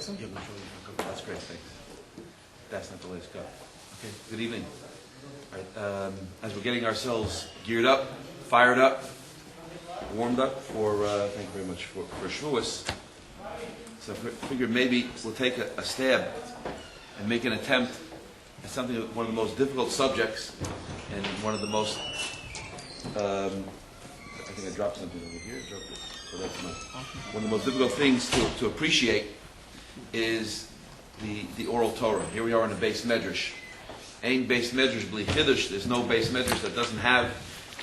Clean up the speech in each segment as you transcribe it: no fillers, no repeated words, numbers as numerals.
lesson? Yeah, that's great, thanks. That's not the latest cup. Okay, good evening. All right, as we're getting ourselves geared up, fired up, warmed up for, thank you very much, for Shavuos. So I figured maybe we'll take a stab and make an attempt at something, one of the most difficult subjects, and one of the most, I think I dropped something over here, so that's one of the most difficult things to appreciate is the oral Torah. Here we are in a base medrash. Ain base medrash bli chiddush. There's no base medrash that doesn't have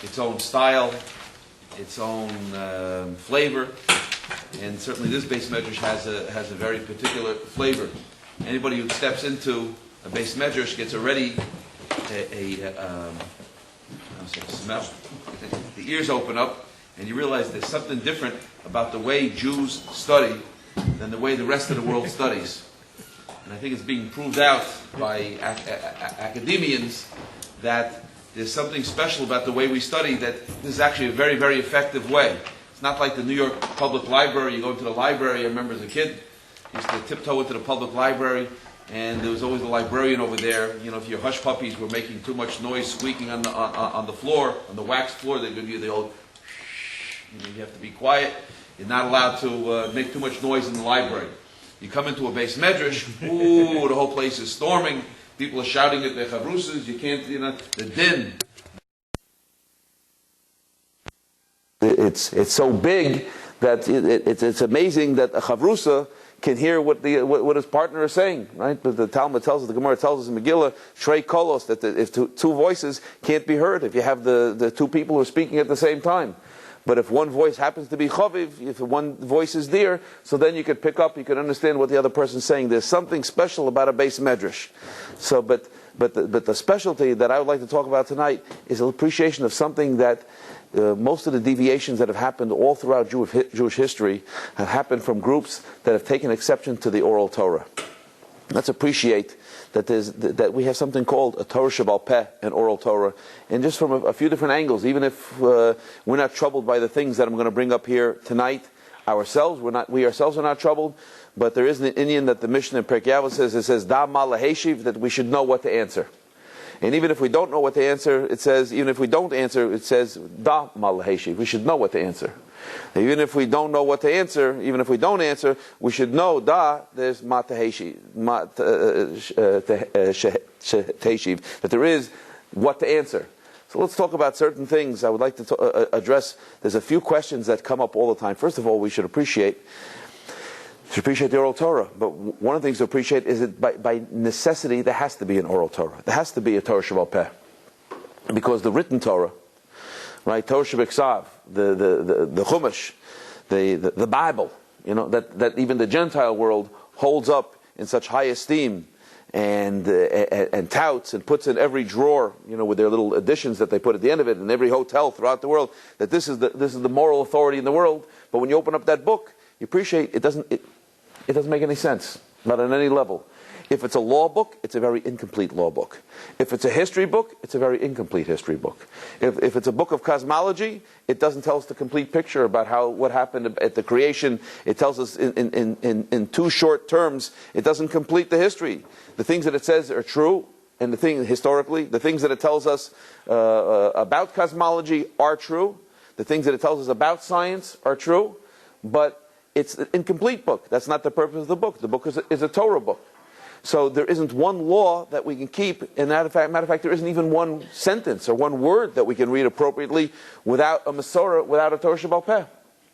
its own style, its own flavor, and certainly this base medrash has a very particular flavor. Anybody who steps into a base medrash gets already a smell. The ears open up, and you realize there's something different about the way Jews study than the way the rest of the world studies. And I think it's being proved out by academians that there's something special about the way we study, that this is actually a very, very effective way. It's not like the New York Public Library. You go into the library, I remember as a kid, I used to tiptoe into the public library, and there was always a librarian over there. You know, if your hush puppies were making too much noise, squeaking on the floor, on the wax floor, they give you the old shh. You have to be quiet. You're not allowed to make too much noise in the library. You come into a base medrash, ooh, the whole place is storming. People are shouting at their chavrusas. You can't, the din. It's so big that it's amazing that a chavrusa can hear what his partner is saying, right? But the Talmud tells us, the Gemara tells us in Megillah, Shrei Kolos, that if two voices can't be heard, if you have the two people who are speaking at the same time. But if one voice happens to be chaviv, if one voice is there, so then you could pick up, you could understand what the other person's saying. There's something special about a base medrash. So, but the specialty that I would like to talk about tonight is an appreciation of something that most of the deviations that have happened all throughout Jewish history have happened from groups that have taken exception to the oral Torah. Let's appreciate that we have something called a Torah Shebal Peh, an oral Torah, and just from a few different angles. Even if we're not troubled by the things that I'm going to bring up here tonight ourselves, we ourselves are not troubled. But there is an Indian that the Mishnah in Perkei Avos says Da Ma Laheshiv, that we should know what to answer. And even if we don't know what to answer, it says, even if we don't answer, it says Da Ma Laheshiv. We should know what to answer. Even if we don't know what to answer, even if we don't answer, we should know there's that there is what to answer. So let's talk about certain things I would like to address. There's a few questions that come up all the time. First of all, we should appreciate the oral Torah. But one of the things to appreciate is that by necessity there has to be an oral Torah. There has to be a Torah Shebal Peh. Because the written Torah, right, Torah Shebeksav, the Chumash, the Bible, that even the Gentile world holds up in such high esteem and touts and puts in every drawer, with their little additions that they put at the end of it, in every hotel throughout the world, that this is the moral authority in the world. But when you open up that book, you appreciate it doesn't make any sense, not on any level. If it's a law book, it's a very incomplete law book. If it's a history book, it's a very incomplete history book. If it's a book of cosmology, it doesn't tell us the complete picture about what happened at the creation. It tells us in two short terms. It doesn't complete the history. The things that it says are true, and historically, the things that it tells us about cosmology are true. The things that it tells us about science are true, but it's an incomplete book. That's not the purpose of the book. The book is a Torah book. So there isn't one law that we can keep, and matter of fact, there isn't even one sentence or one word that we can read appropriately without a Masorah, without a Torah Shebal Peh.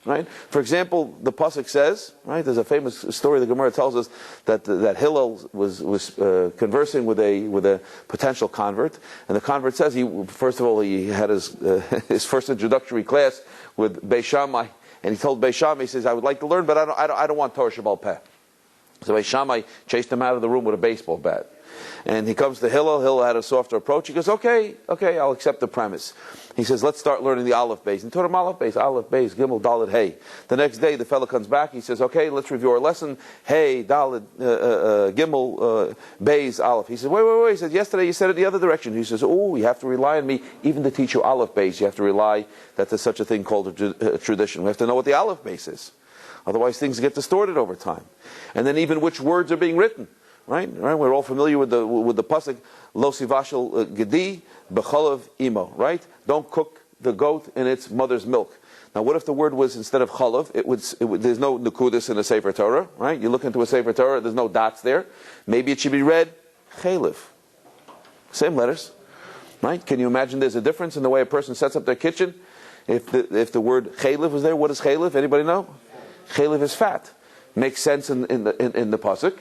Right? For example, the pasuk says, right? There's a famous story the Gemara tells us that Hillel was conversing with a potential convert, and the convert says he had his first introductory class with Beis Shammai, and he told Beis Shammai, he says, I would like to learn, but I don't want Torah Shebal Peh. So Beis Shammai chased him out of the room with a baseball bat. And he comes to Hillel. Hillel had a softer approach. He goes, okay, I'll accept the premise. He says, let's start learning the Aleph Beis. And taught him Aleph Beis, Gimel, Dalet, Hey. The next day, the fellow comes back. He says, okay, let's review our lesson. Hey, Dalet, Gimel, Beis, Aleph. He says, wait. He says, yesterday you said it the other direction. He says, you have to rely on me even to teach you Aleph Beis. You have to rely that there's such a thing called a tradition. We have to know what the Aleph Beis is. Otherwise things get distorted over time. And then even which words are being written. Right? We're all familiar with the pasuk, Lo sivashel gedi b'chalav imo. Right? Don't cook the goat in its mother's milk. Now, what if the word was instead of chalav? There's no nukudis in a Sefer Torah. Right? You look into a Sefer Torah, there's no dots there. Maybe it should be read chalev. Same letters. Right? Can you imagine there's a difference in the way a person sets up their kitchen? If the word chalev was there, what is chalev? Anybody know? Chalev is fat. Makes sense in the pasuk.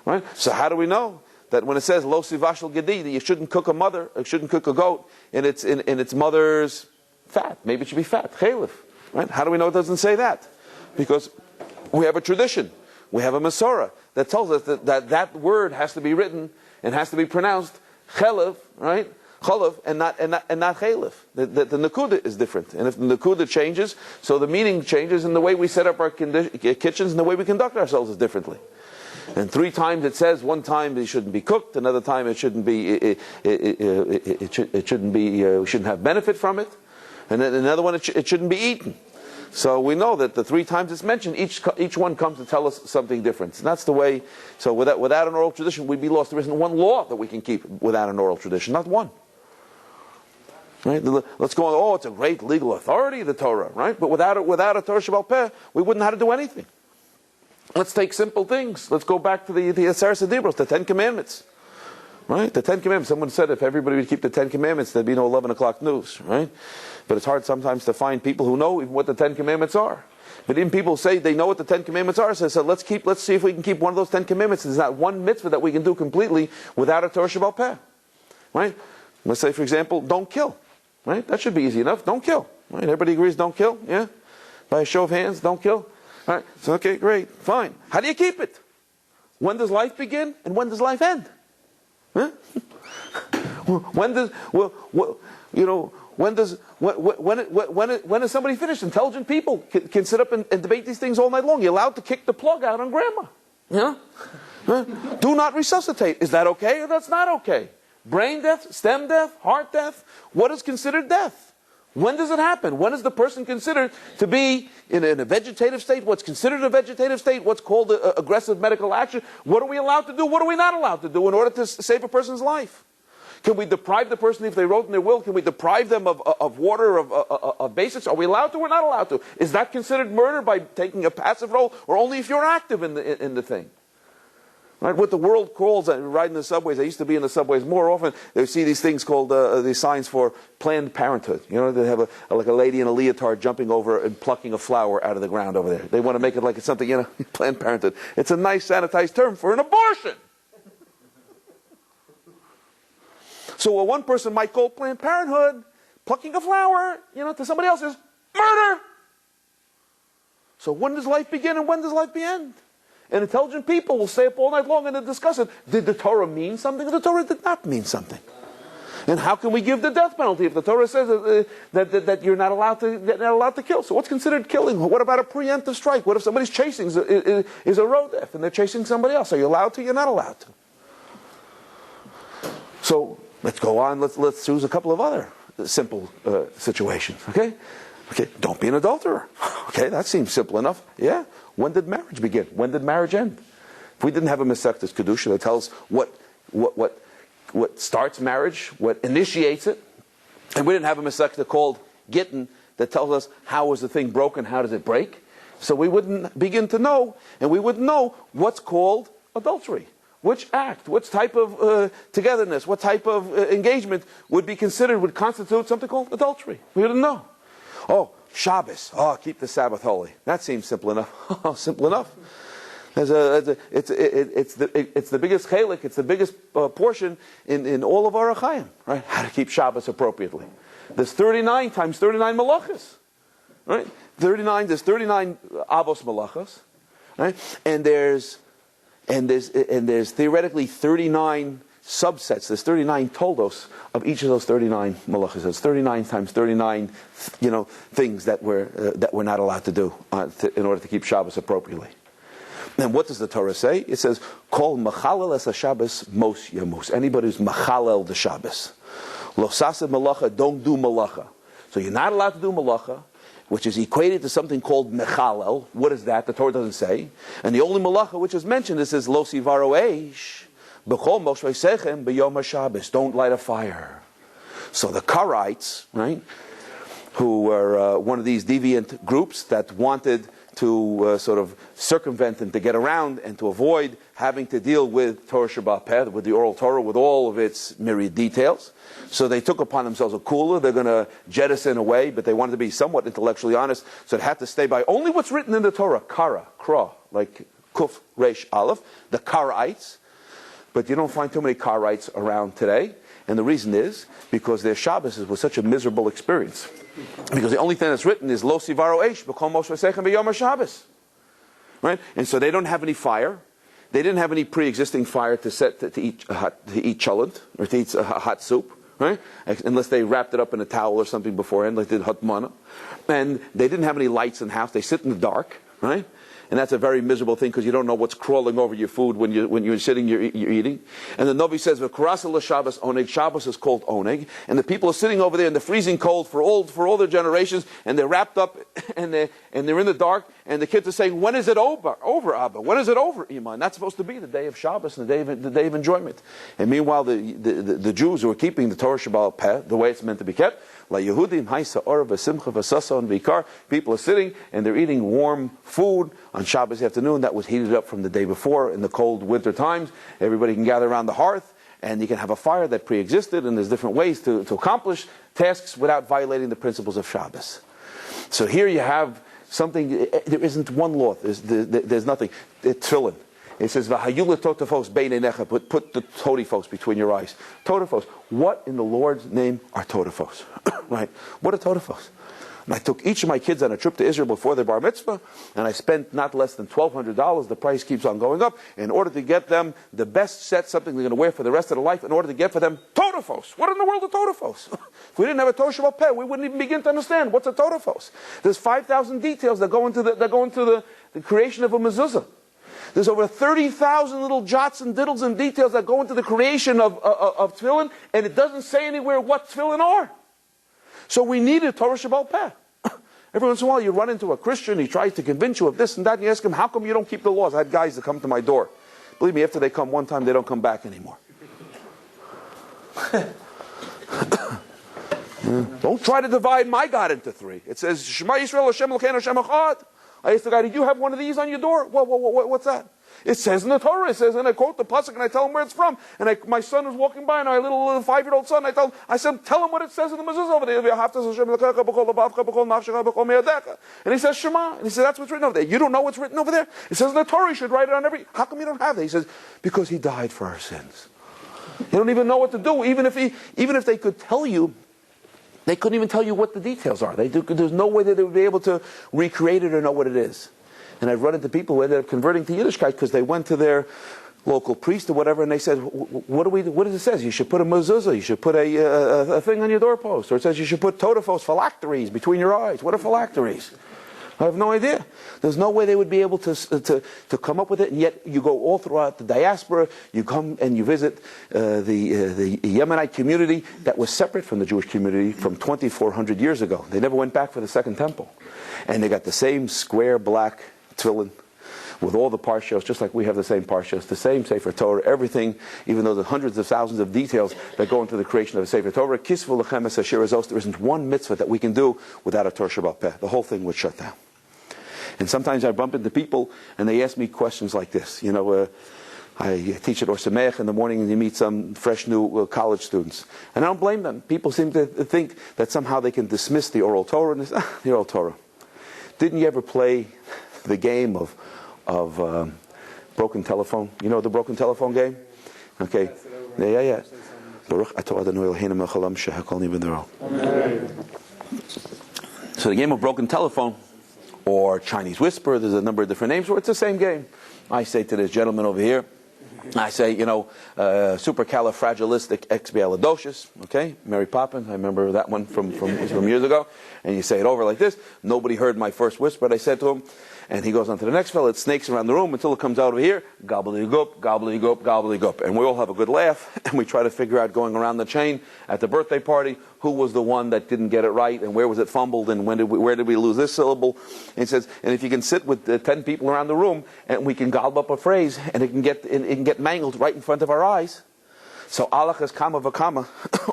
Right? So how do we know that when it says lo sivashel gedi, that you shouldn't cook a goat in its mother's fat? Maybe it should be fat, chalev. Right? How do we know it doesn't say that? Because we have a tradition, we have a Masorah that tells us that word has to be written and has to be pronounced chalev, right? Chalev and not chalev. The nakuda is different, and if the nakuda changes, so the meaning changes, and the way we set up our kitchens and the way we conduct ourselves is differently. And 3 times it says, one time it shouldn't be cooked, another time it shouldn't be, we shouldn't have benefit from it, and then another one it shouldn't be eaten. So we know that the 3 times it's mentioned, each one comes to tell us something different. And that's the way. So without an oral tradition, we'd be lost. There isn't one law that we can keep without an oral tradition, not one. Right? Let's go on. Oh, it's a great legal authority, the Torah, right? But without a Torah Shebal Peh, we wouldn't know how to do anything. Let's take simple things. Let's go back to the Aseret Dibros, the 10 Commandments. Right? The 10 Commandments. Someone said if everybody would keep the 10 Commandments, there'd be no 11 o'clock news. Right? But it's hard sometimes to find people who know even what the 10 Commandments are. But even people say they know what the 10 Commandments are. So let's see if we can keep one of those 10 Commandments. There's not one mitzvah that we can do completely without a Torah Shebal Peh. Right? Let's say, for example, don't kill. Right? That should be easy enough. Don't kill. Right? Everybody agrees don't kill? Yeah? By a show of hands, don't kill? All right, so okay, great, fine. How do you keep it? When does life begin and when does life end? Huh? When is somebody finished? Intelligent people can sit up and debate these things all night long. You're allowed to kick the plug out on grandma. Yeah? Huh? Do not resuscitate. Is that okay or that's not okay? Brain death, stem death, heart death. What is considered death? When does it happen? When is the person considered to be in a vegetative state? What's considered a vegetative state? What's called aggressive medical action? What are we allowed to do? What are we not allowed to do in order to save a person's life? Can we deprive the person, if they wrote in their will, can we deprive them of water, of basics? Are we allowed to or not allowed to? Is that considered murder by taking a passive role, or only if you're active in the thing? Right? What the world calls, riding the subways, I used to be in the subways more often, they see these things called, these signs for Planned Parenthood. You know, they have like a lady in a leotard jumping over and plucking a flower out of the ground over there. They want to make it like it's something, Planned Parenthood. It's a nice sanitized term for an abortion. So what one person might call Planned Parenthood, plucking a flower, to somebody else is murder. So when does life begin and when does life end? And intelligent people will stay up all night long and discuss it. Did the Torah mean something? The Torah did not mean something. And how can we give the death penalty if the Torah says that you're not allowed to kill? So what's considered killing? What about a preemptive strike? What if somebody's chasing is a road death and they're chasing somebody else? Are you allowed to? You're not allowed to. So let's go on. Let's choose a couple of other simple situations. Okay, don't be an adulterer. Okay, that seems simple enough. Yeah. When did marriage begin? When did marriage end? If we didn't have a Masechtas Kedusha that tells what starts marriage, what initiates it, and we didn't have a Masechta called Gittin that tells us how was the thing broken, how does it break, so we wouldn't begin to know, and we wouldn't know what's called adultery. Which act, which type of togetherness, what type of engagement would constitute something called adultery. We didn't know. Oh, Shabbos. Oh, keep the Sabbath holy. That seems simple enough. Simple enough. It's the biggest chelik. It's the biggest portion in all of our Achayim. Right? How to keep Shabbos appropriately. There's 39 times 39 malachas. Right? There's 39 avos malachas. Right? And there's theoretically 39 subsets. There's 39 toldos of each of those 39 malachas. It's 39 times 39, things that we're not allowed to do in order to keep Shabbos appropriately. And what does the Torah say? It says, "Kol machalel es Shabbos mos yamus." Anybody who's machalel the Shabbos, lo saseh malacha, don't do malacha. So you're not allowed to do malacha. which is equated to something called mechalel. What is that? The Torah doesn't say. And the only malacha which is mentioned is lo sivaro eish b'chol moshe sechem b'yom haShabbos. Don't light a fire. So the Karaites, right, who were one of these deviant groups that wanted to sort of circumvent and to get around and to avoid having to deal with Torah Sheba'al Peh, with the oral Torah, with all of its myriad details. So they took upon themselves a kula. They're going to jettison away, but they wanted to be somewhat intellectually honest, so it had to stay by only what's written in the Torah, kara, kra, like kuf, resh, aleph, the Karaites. But you don't find too many Karaites around today, and the reason is because their Shabbos was such a miserable experience. Because the only thing that's written is lo sivaro eish b'kol moshe sechem b'yom haShabbos, right? And so they don't have any fire. They didn't have any pre-existing fire to set to eat cholent or to eat a hot soup, right? Unless they wrapped it up in a towel or something beforehand, like they did hatmana. And they didn't have any lights in the house. They sit in the dark, right? And that's a very miserable thing because you don't know what's crawling over your food when you're sitting, you're eating. And the Novi says, "V'karasa l'Shabbos oneg." Shabbos is called oneg, and the people are sitting over there in the freezing cold for all their generations, and they're wrapped up and they're in the dark. And the kids are saying, "When is it over, Abba? When is it over, Ima?" And that's supposed to be the day of Shabbos and the day of enjoyment. And meanwhile, the Jews who are keeping the Torah Sheba'al Peh the way it's meant to be kept, La Yehudim Haisa Or V'Simcha V'Sasa and Vikar. People are sitting and they're eating warm food on Shabbos afternoon that was heated up from the day before in the cold winter times. Everybody can gather around the hearth and you can have a fire that pre-existed, and there's different ways to accomplish tasks without violating the principles of Shabbos. So here you have something. There isn't one law. There's nothing. Tefillin. It says, "V'hayula totafos beinenecha." Put the totafos between your eyes. Totafos. What in the Lord's name are totafos? Right? What are totafos? And I took each of my kids on a trip to Israel before their bar mitzvah, and I spent not less than $1,200. The price keeps on going up in order to get them the best set, something they're going to wear for the rest of their life, in order to get for them totafos. What in the world are totafos? If we didn't have a Torah Sheba'al Peh, we wouldn't even begin to understand what's a totafos. There's 5,000 details that go into the creation of a mezuzah. There's over 30,000 little jots and diddles and details that go into the creation of tefillin, and it doesn't say anywhere what tefillin are. So we need a Torah Sheba'al Peh. Every once in a while you run into a Christian, he tries to convince you of this and that, and you ask him, how come you don't keep the laws? I had guys that come to my door. Believe me, after they come one time, they don't come back anymore. Don't try to divide my God into three. It says, Shema Yisrael Hashem Elokeinu Hashem Echad. I asked the guy, did you have one of these on your door? What's that? It says in the Torah, it says, and I quote the pasuk and I tell him where it's from. And my son was walking by, and my little 5-year-old son, I said, tell him what it says in the mezuzah over there. And he says, Shema. And he said, that's what's written over there. You don't know what's written over there? It says in the Torah, you should write it on every. How come you don't have that? He says, because he died for our sins. You don't even know what to do. Even if they could tell you, they couldn't even tell you what the details are. There's no way that they would be able to recreate it or know what it is. And I've run into people who ended up converting to Yiddishkeit because they went to their local priest or whatever, and they said, what does it say? You should put a mezuzah, you should put a thing on your doorpost, or it says you should put totafos, phylacteries, between your eyes. What are phylacteries? I have no idea. There's no way they would be able to come up with it, and yet you go all throughout the diaspora, you come and you visit the Yemenite community that was separate from the Jewish community from 2,400 years ago. They never went back for the second temple. And they got the same square black tefillin with all the parshas, just like we have the same parshas, the same Sefer Torah, everything, even though there's hundreds of thousands of details that go into the creation of a Sefer Torah. Kisvu lechem es asher azos. There isn't one mitzvah that we can do without a Torah Sheba'al Peh. The whole thing would shut down. And sometimes I bump into people and they ask me questions like this. I teach at Or Sameach in the morning and you meet some fresh new college students. And I don't blame them. People seem to think that somehow they can dismiss the oral Torah. And the oral Torah. Didn't you ever play the game of broken telephone? You know the broken telephone game? Okay. Yeah. So the game of broken telephone, or Chinese whisper, there's a number of different names for it. It's the same game. I say to this gentleman over here, I say, supercalifragilisticexpialidocious, okay? Mary Poppins, I remember that one from years ago. And you say it over like this. Nobody heard my first whisper that I said to him. And he goes on to the next fellow. It snakes around the room until it comes out over here. Gobbledygook, gobbledygook, gobbledygook. And we all have a good laugh. And we try to figure out, going around the chain at the birthday party, who was the one that didn't get it right, and where was it fumbled, and where did we lose this syllable. And it says, and if you can sit with 10 people around the room, and we can gobble up a phrase, and it can get mangled right in front of our eyes. So alachas kama v'kama,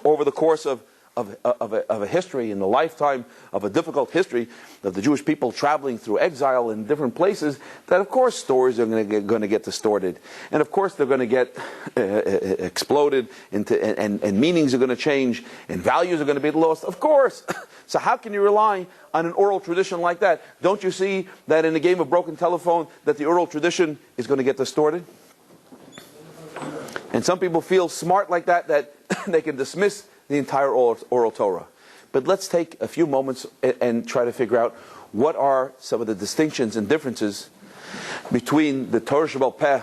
over the course of a history, in the lifetime of a difficult history of the Jewish people traveling through exile in different places, that of course stories are going to get distorted, and of course they're going to get exploded into, and meanings are going to change, and values are going to be lost, of course. So how can you rely on an oral tradition like that? Don't you see that in the game of broken telephone that the oral tradition is going to get distorted? And some people feel smart like that they can dismiss the entire oral Torah. But let's take a few moments and try to figure out what are some of the distinctions and differences between the Torah Sheba'al Peh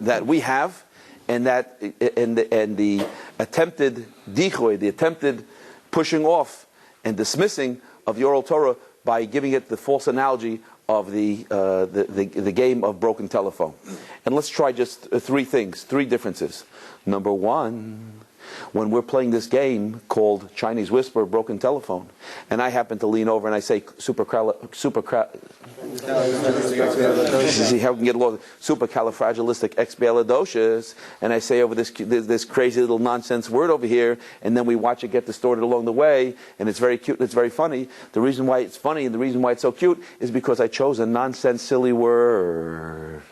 that we have and the attempted dichoy, the attempted pushing off and dismissing of the oral Torah by giving it the false analogy of the game of broken telephone. And let's try just three differences. Number one, when we're playing this game called Chinese Whisper, broken telephone, and I happen to lean over and I say see how we can get lost, supercalifragilisticexpialidocious, and I say over this crazy little nonsense word over here, and then we watch it get distorted along the way, and it's very cute and it's very funny. The reason why it's funny and the reason why it's so cute is because I chose a nonsense silly word.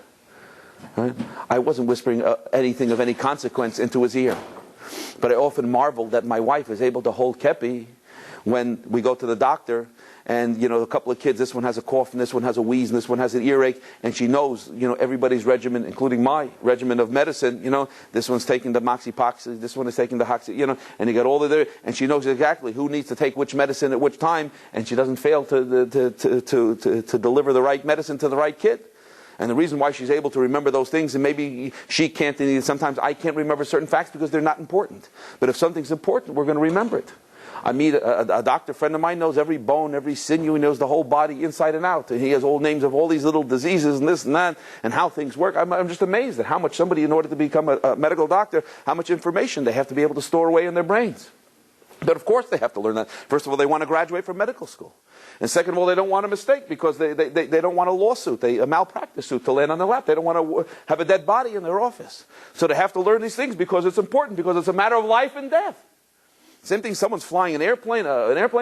Right? I wasn't whispering anything of any consequence into his ear. But I often marvel that my wife is able to hold kepi when we go to the doctor, and a couple of kids, this one has a cough and this one has a wheeze and this one has an earache, and she knows everybody's regimen, including my regimen of medicine. This one's taking the moxie-poxy, this one is taking the hoxy, and you got all of there, and she knows exactly who needs to take which medicine at which time, and she doesn't fail to deliver the right medicine to the right kid. And the reason why she's able to remember those things, and maybe she can't, sometimes I can't remember certain facts because they're not important. But if something's important, we're going to remember it. I meet a doctor friend of mine, knows every bone, every sinew, he knows the whole body inside and out. And he has all names of all these little diseases and this and that, and how things work. I'm just amazed at how much somebody, in order to become a medical doctor, how much information they have to be able to store away in their brains. But of course they have to learn that. First of all, they want to graduate from medical school. And second of all, they don't want a mistake because they don't want a lawsuit, a malpractice suit to land on their lap. They don't want to have a dead body in their office. So they have to learn these things because it's important, because it's a matter of life and death. Same thing, someone's flying an airplane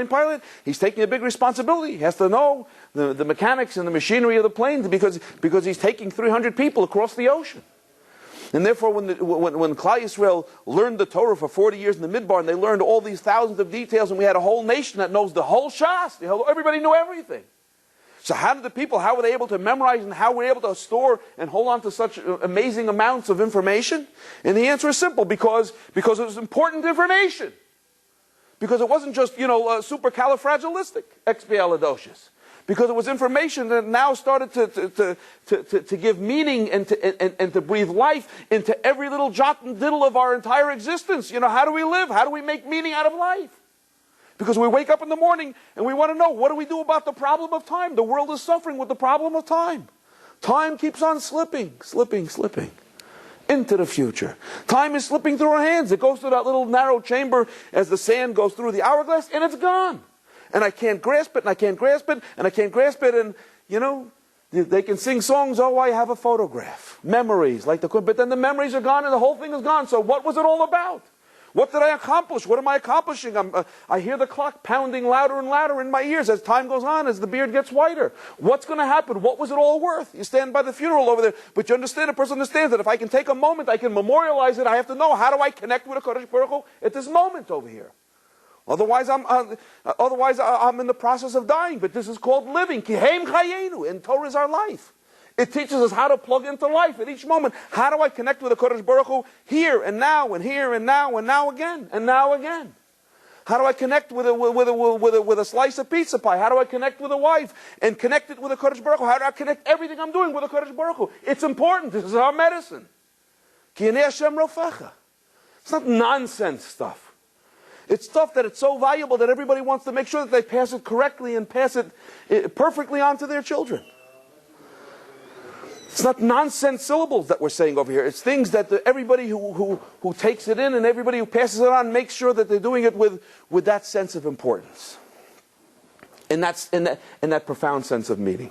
pilot, he's taking a big responsibility. He has to know the mechanics and the machinery of the plane because he's taking 300 people across the ocean. And therefore, when Klal Yisrael learned the Torah for 40 years in the Midbar, and they learned all these thousands of details, and we had a whole nation that knows the whole Shas, everybody knew everything. So how were they able to memorize, and how were they able to store and hold on to such amazing amounts of information? And the answer is simple, because it was important information. Because it wasn't just, supercalifragilisticexpialidocious. Because it was information that now started to give meaning and to breathe life into every little jot and tittle of our entire existence. How do we live? How do we make meaning out of life? Because we wake up in the morning and we want to know, what do we do about the problem of time? The world is suffering with the problem of time. Time keeps on slipping into the future. Time is slipping through our hands. It goes through that little narrow chamber as the sand goes through the hourglass, and it's gone. And I can't grasp it, and I can't grasp it, and I can't grasp it, and, they can sing songs, oh, I have a photograph. Memories, but then the memories are gone, and the whole thing is gone. So what was it all about? What did I accomplish? What am I accomplishing? I hear the clock pounding louder and louder in my ears as time goes on, as the beard gets whiter. What's going to happen? What was it all worth? You stand by the funeral over there, but you understand, a person understands that if I can take a moment, I can memorialize it, I have to know, how do I connect with the Kodesh Baruch Hu at this moment over here? Otherwise, I'm in the process of dying. But this is called living. Kihem chayenu, and Torah is our life. It teaches us how to plug into life at each moment. How do I connect with the Kodesh Baruch Hu here and now and here and now and now again and now again? How do I connect with a slice of pizza pie? How do I connect with a wife and connect it with the Kodesh Baruch Hu? How do I connect everything I'm doing with the Kodesh Baruch Hu? It's important. This is our medicine. Ki yanei Hashem rofecha. It's not nonsense stuff. It's stuff that it's so valuable that everybody wants to make sure that they pass it correctly and pass it perfectly on to their children. It's not nonsense syllables that we're saying over here. It's things that everybody who takes it in and everybody who passes it on makes sure that they're doing it with that sense of importance. And that's in that profound sense of meaning.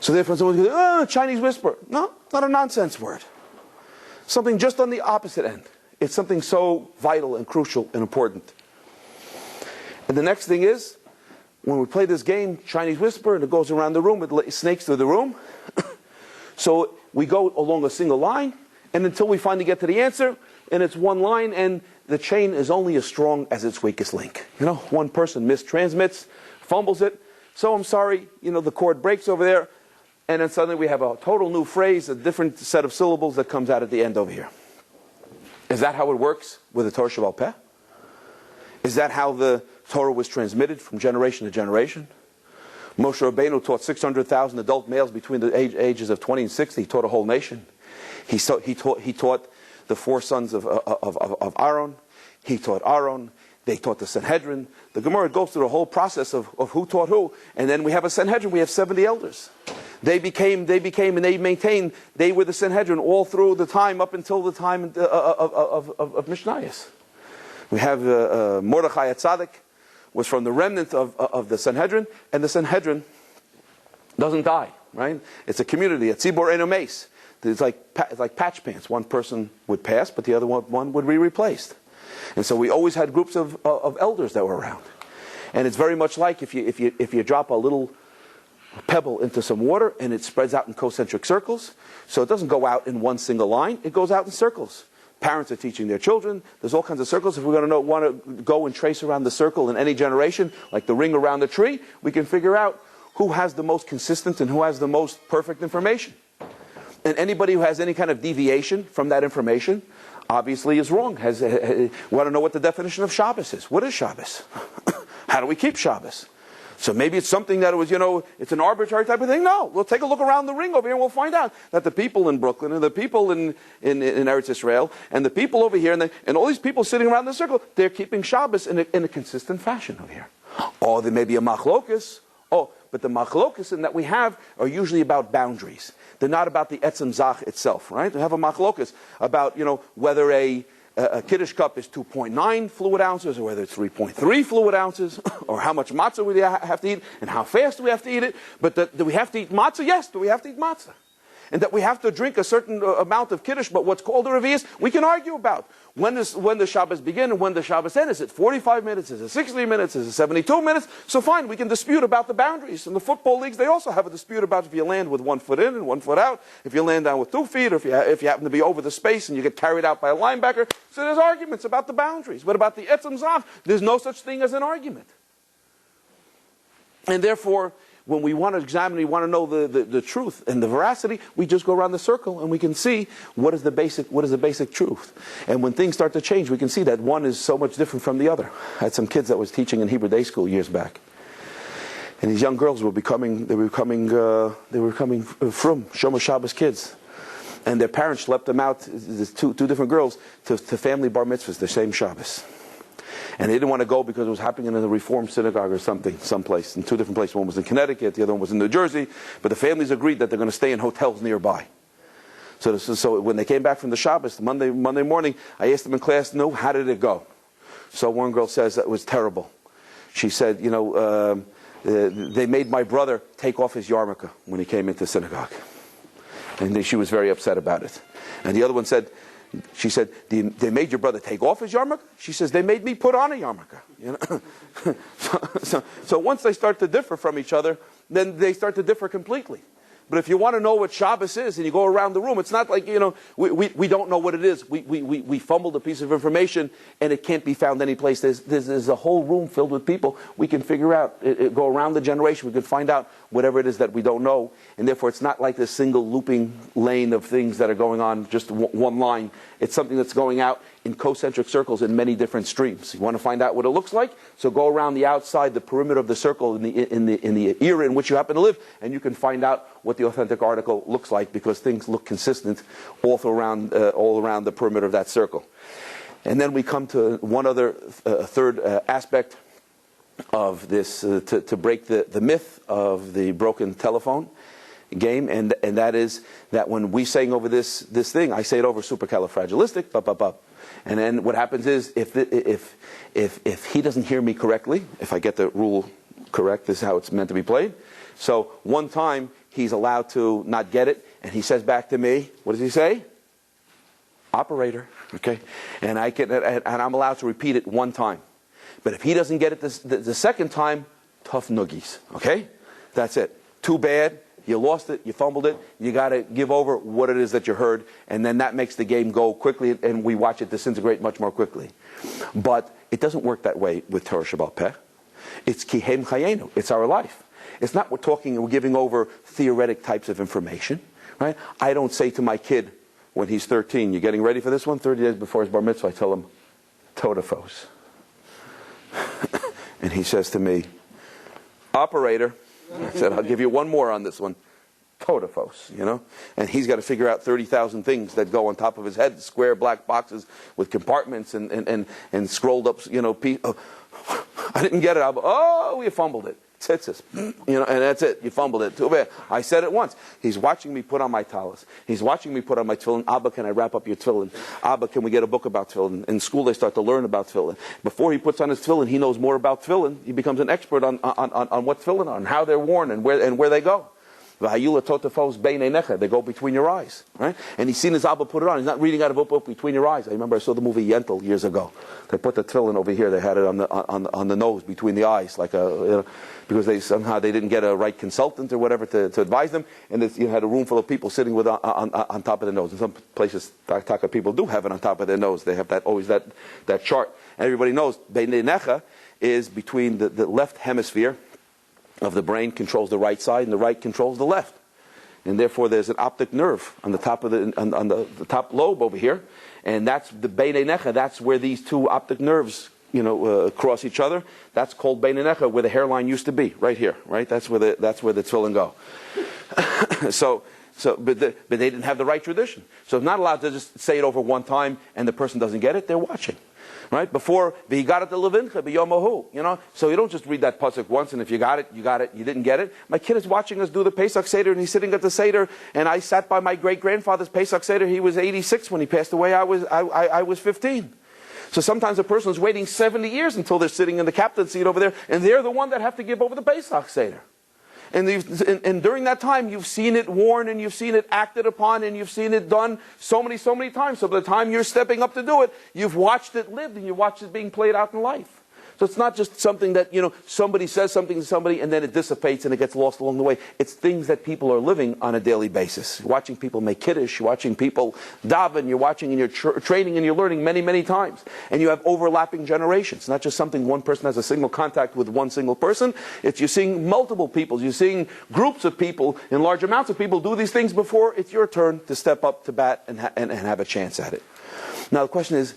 So therefore someone goes, oh, Chinese whisper. No, it's not a nonsense word. Something just on the opposite end. It's something so vital and crucial and important. And the next thing is, when we play this game, Chinese whisper, and it goes around the room, it snakes through the room. So we go along a single line, and until we finally get to the answer, and it's one line, and the chain is only as strong as its weakest link. You know, one person mistransmits, fumbles it, so I'm sorry, you know, the cord breaks over there, and then suddenly we have a total new phrase, a different set of syllables that comes out at the end over here. Is that how it works with the Torah Sheba'al Peh? Is that how the Torah was transmitted from generation to generation? Moshe Rabbeinu taught 600,000 adult males between the ages of 20 and 60. He taught a whole nation. He taught the four sons of Aaron. He taught Aaron. They taught the Sanhedrin. The Gemara goes through the whole process of who taught who. And then we have a Sanhedrin. We have 70 elders. They became, and they maintained, they were the Sanhedrin all through the time, up until the time of Mishnayos. We have Mordechai Tzaddik was from the remnant of the Sanhedrin, and the Sanhedrin doesn't die, right? It's a community, a tzibor eno meis. It's like patch pants. One person would pass, but the other one would be replaced. And so we always had groups of elders that were around. And it's very much like if you drop a little pebble into some water and it spreads out in concentric circles, so it doesn't go out in one single line, it goes out in circles. Parents are teaching their children. There's all kinds of circles. If we're going to want to go and trace around the circle in any generation, like the ring around the tree, we can figure out who has the most consistent and who has the most perfect information. And anybody who has any kind of deviation from that information, obviously is wrong. We want to know what the definition of Shabbos is. What is Shabbos? How do we keep Shabbos? So maybe it's something that it was, it's an arbitrary type of thing. No, we'll take a look around the ring over here and we'll find out that the people in Brooklyn and the people in Eretz Israel and the people over here and all these people sitting around the circle, they're keeping Shabbos in a consistent fashion over here. Or there may be a machlokus. Oh, but the machlokus that we have are usually about boundaries. They're not about the etzem zach itself, right? We have a machlokus about, whether a Kiddush cup is 2.9 fluid ounces, or whether it's 3.3 fluid ounces, or how much matzah we have to eat, and how fast we have to eat it. But do we have to eat matzah? Yes, do we have to eat matzah? And that we have to drink a certain amount of Kiddush, but what's called the Revi'is, we can argue about. When the Shabbos begin and when the Shabbos end? Is it 45 minutes? Is it 60 minutes? Is it 72 minutes? So fine, we can dispute about the boundaries. In the football leagues, they also have a dispute about if you land with 1 foot in and 1 foot out, if you land down with 2 feet, or if you happen to be over the space and you get carried out by a linebacker. So there's arguments about the boundaries. What about the etzem zach? There's no such thing as an argument. And therefore, when we want to examine, we want to know the truth and the veracity, we just go around the circle and we can see what is the basic truth. And when things start to change, we can see that one is so much different from the other. I had some kids that was teaching in Hebrew day school years back. And these young girls were becoming frum, Shomer Shabbos kids. And their parents schlepped them out, two different girls, to family bar mitzvahs, the same Shabbos. And they didn't want to go because it was happening in a Reform synagogue or someplace, in 2 different places. One was in Connecticut, the other one was in New Jersey. But the families agreed that they're going to stay in hotels nearby. So when they came back from the Shabbos, Monday morning, I asked them in class, how did it go? So one girl says that it was terrible. She said, they made my brother take off his yarmulke when he came into synagogue. And she was very upset about it. And the other one said, they made your brother take off his yarmulke? She says, they made me put on a yarmulke. So once they start to differ from each other, then they start to differ completely. But if you want to know what Shabbos is and you go around the room, it's not like, we don't know what it is. We fumbled a piece of information and it can't be found any place. There's a whole room filled with people. We can figure out, go around the generation, we can find out whatever it is that we don't know. And therefore it's not like this single looping lane of things that are going on, just one line. It's something that's going out in concentric circles in many different streams. You want to find out what it looks like? So go around the outside, the perimeter of the circle in the era in which you happen to live, and you can find out what the authentic article looks like, because things look consistent all around the perimeter of that circle. And then we come to one other third aspect of this to break the myth of the broken telephone. game, and that is that when we saying over this thing, I say it over supercalifragilistic, and then what happens is if he doesn't hear me correctly, if I get the rule correct, this is how it's meant to be played. So one time he's allowed to not get it, and he says back to me, what does he say? Operator, okay, and I'm allowed to repeat it one time. But if he doesn't get it the second time, tough noogies, okay? That's it. Too bad. You lost it. You fumbled it. You got to give over what it is that you heard, and then that makes the game go quickly, and we watch it disintegrate much more quickly. But it doesn't work that way with Torah Sheba'al Peh. It's kihem chayenu. It's our life. It's not we're giving over theoretic types of information, right? I don't say to my kid when he's 13, you getting ready for this one? 30 days before his bar mitzvah, I tell him, Todafos. And he says to me, operator. I said, I'll give you one more on this one. Todafos, and he's got to figure out 30,000 things that go on top of his head, square black boxes with compartments and scrolled up, I didn't get it. We fumbled it. Tzitzis, and that's it. You fumbled it. Too bad. I said it once. He's watching me put on my talis. He's watching me put on my tefillin. Abba, can I wrap up your tefillin? Abba, can we get a book about tefillin? In school, they start to learn about tefillin. Before he puts on his tefillin, he knows more about tefillin. He becomes an expert on what tefillin are and how they're worn and where they go. They go between your eyes, right? And he's seen his Abba put it on. He's not reading out of a book between your eyes. I remember I saw the movie Yentl years ago. They put the tefillin over here. They had it on the nose between the eyes, like because they didn't get a right consultant or whatever to advise them, and you had a room full of people sitting with on top of their nose. In some places, Taka people do have it on top of their nose. They have that chart. And everybody knows Beinei Necha is between the left hemisphere of the brain controls the right side, and the right controls the left, and therefore there's an optic nerve on the top of on the top lobe over here, and that's the Beinei Necha. That's where these two optic nerves, cross each other. That's called Beinei Necha, where the hairline used to be, right here, right. That's where the tefillin go. But they didn't have the right tradition, so not allowed to just say it over one time and the person doesn't get it. They're watching. Right? Before, he got it to Levincha, b'yomahu, so you don't just read that pasuk once, and if you got it, you got it, you didn't get it. My kid is watching us do the Pesach Seder, and he's sitting at the Seder, and I sat by my great-grandfather's Pesach Seder. He was 86 when he passed away. I was 15. So sometimes a person is waiting 70 years until they're sitting in the captain's seat over there, and they're the one that have to give over the Pesach Seder. And during that time, you've seen it worn, and you've seen it acted upon, and you've seen it done so many times. So by the time you're stepping up to do it, you've watched it lived, and you've watched it being played out in life. So it's not just something that, somebody says something to somebody and then it dissipates and it gets lost along the way. It's things that people are living on a daily basis. You're watching people make kiddush, you're watching people daven, you're watching and you're training and you're learning many, many times. And you have overlapping generations. Not just something one person has a single contact with one single person. It's you're seeing multiple people. You're seeing groups of people and large amounts of people do these things before it's your turn to step up to bat and have a chance at it. Now the question is,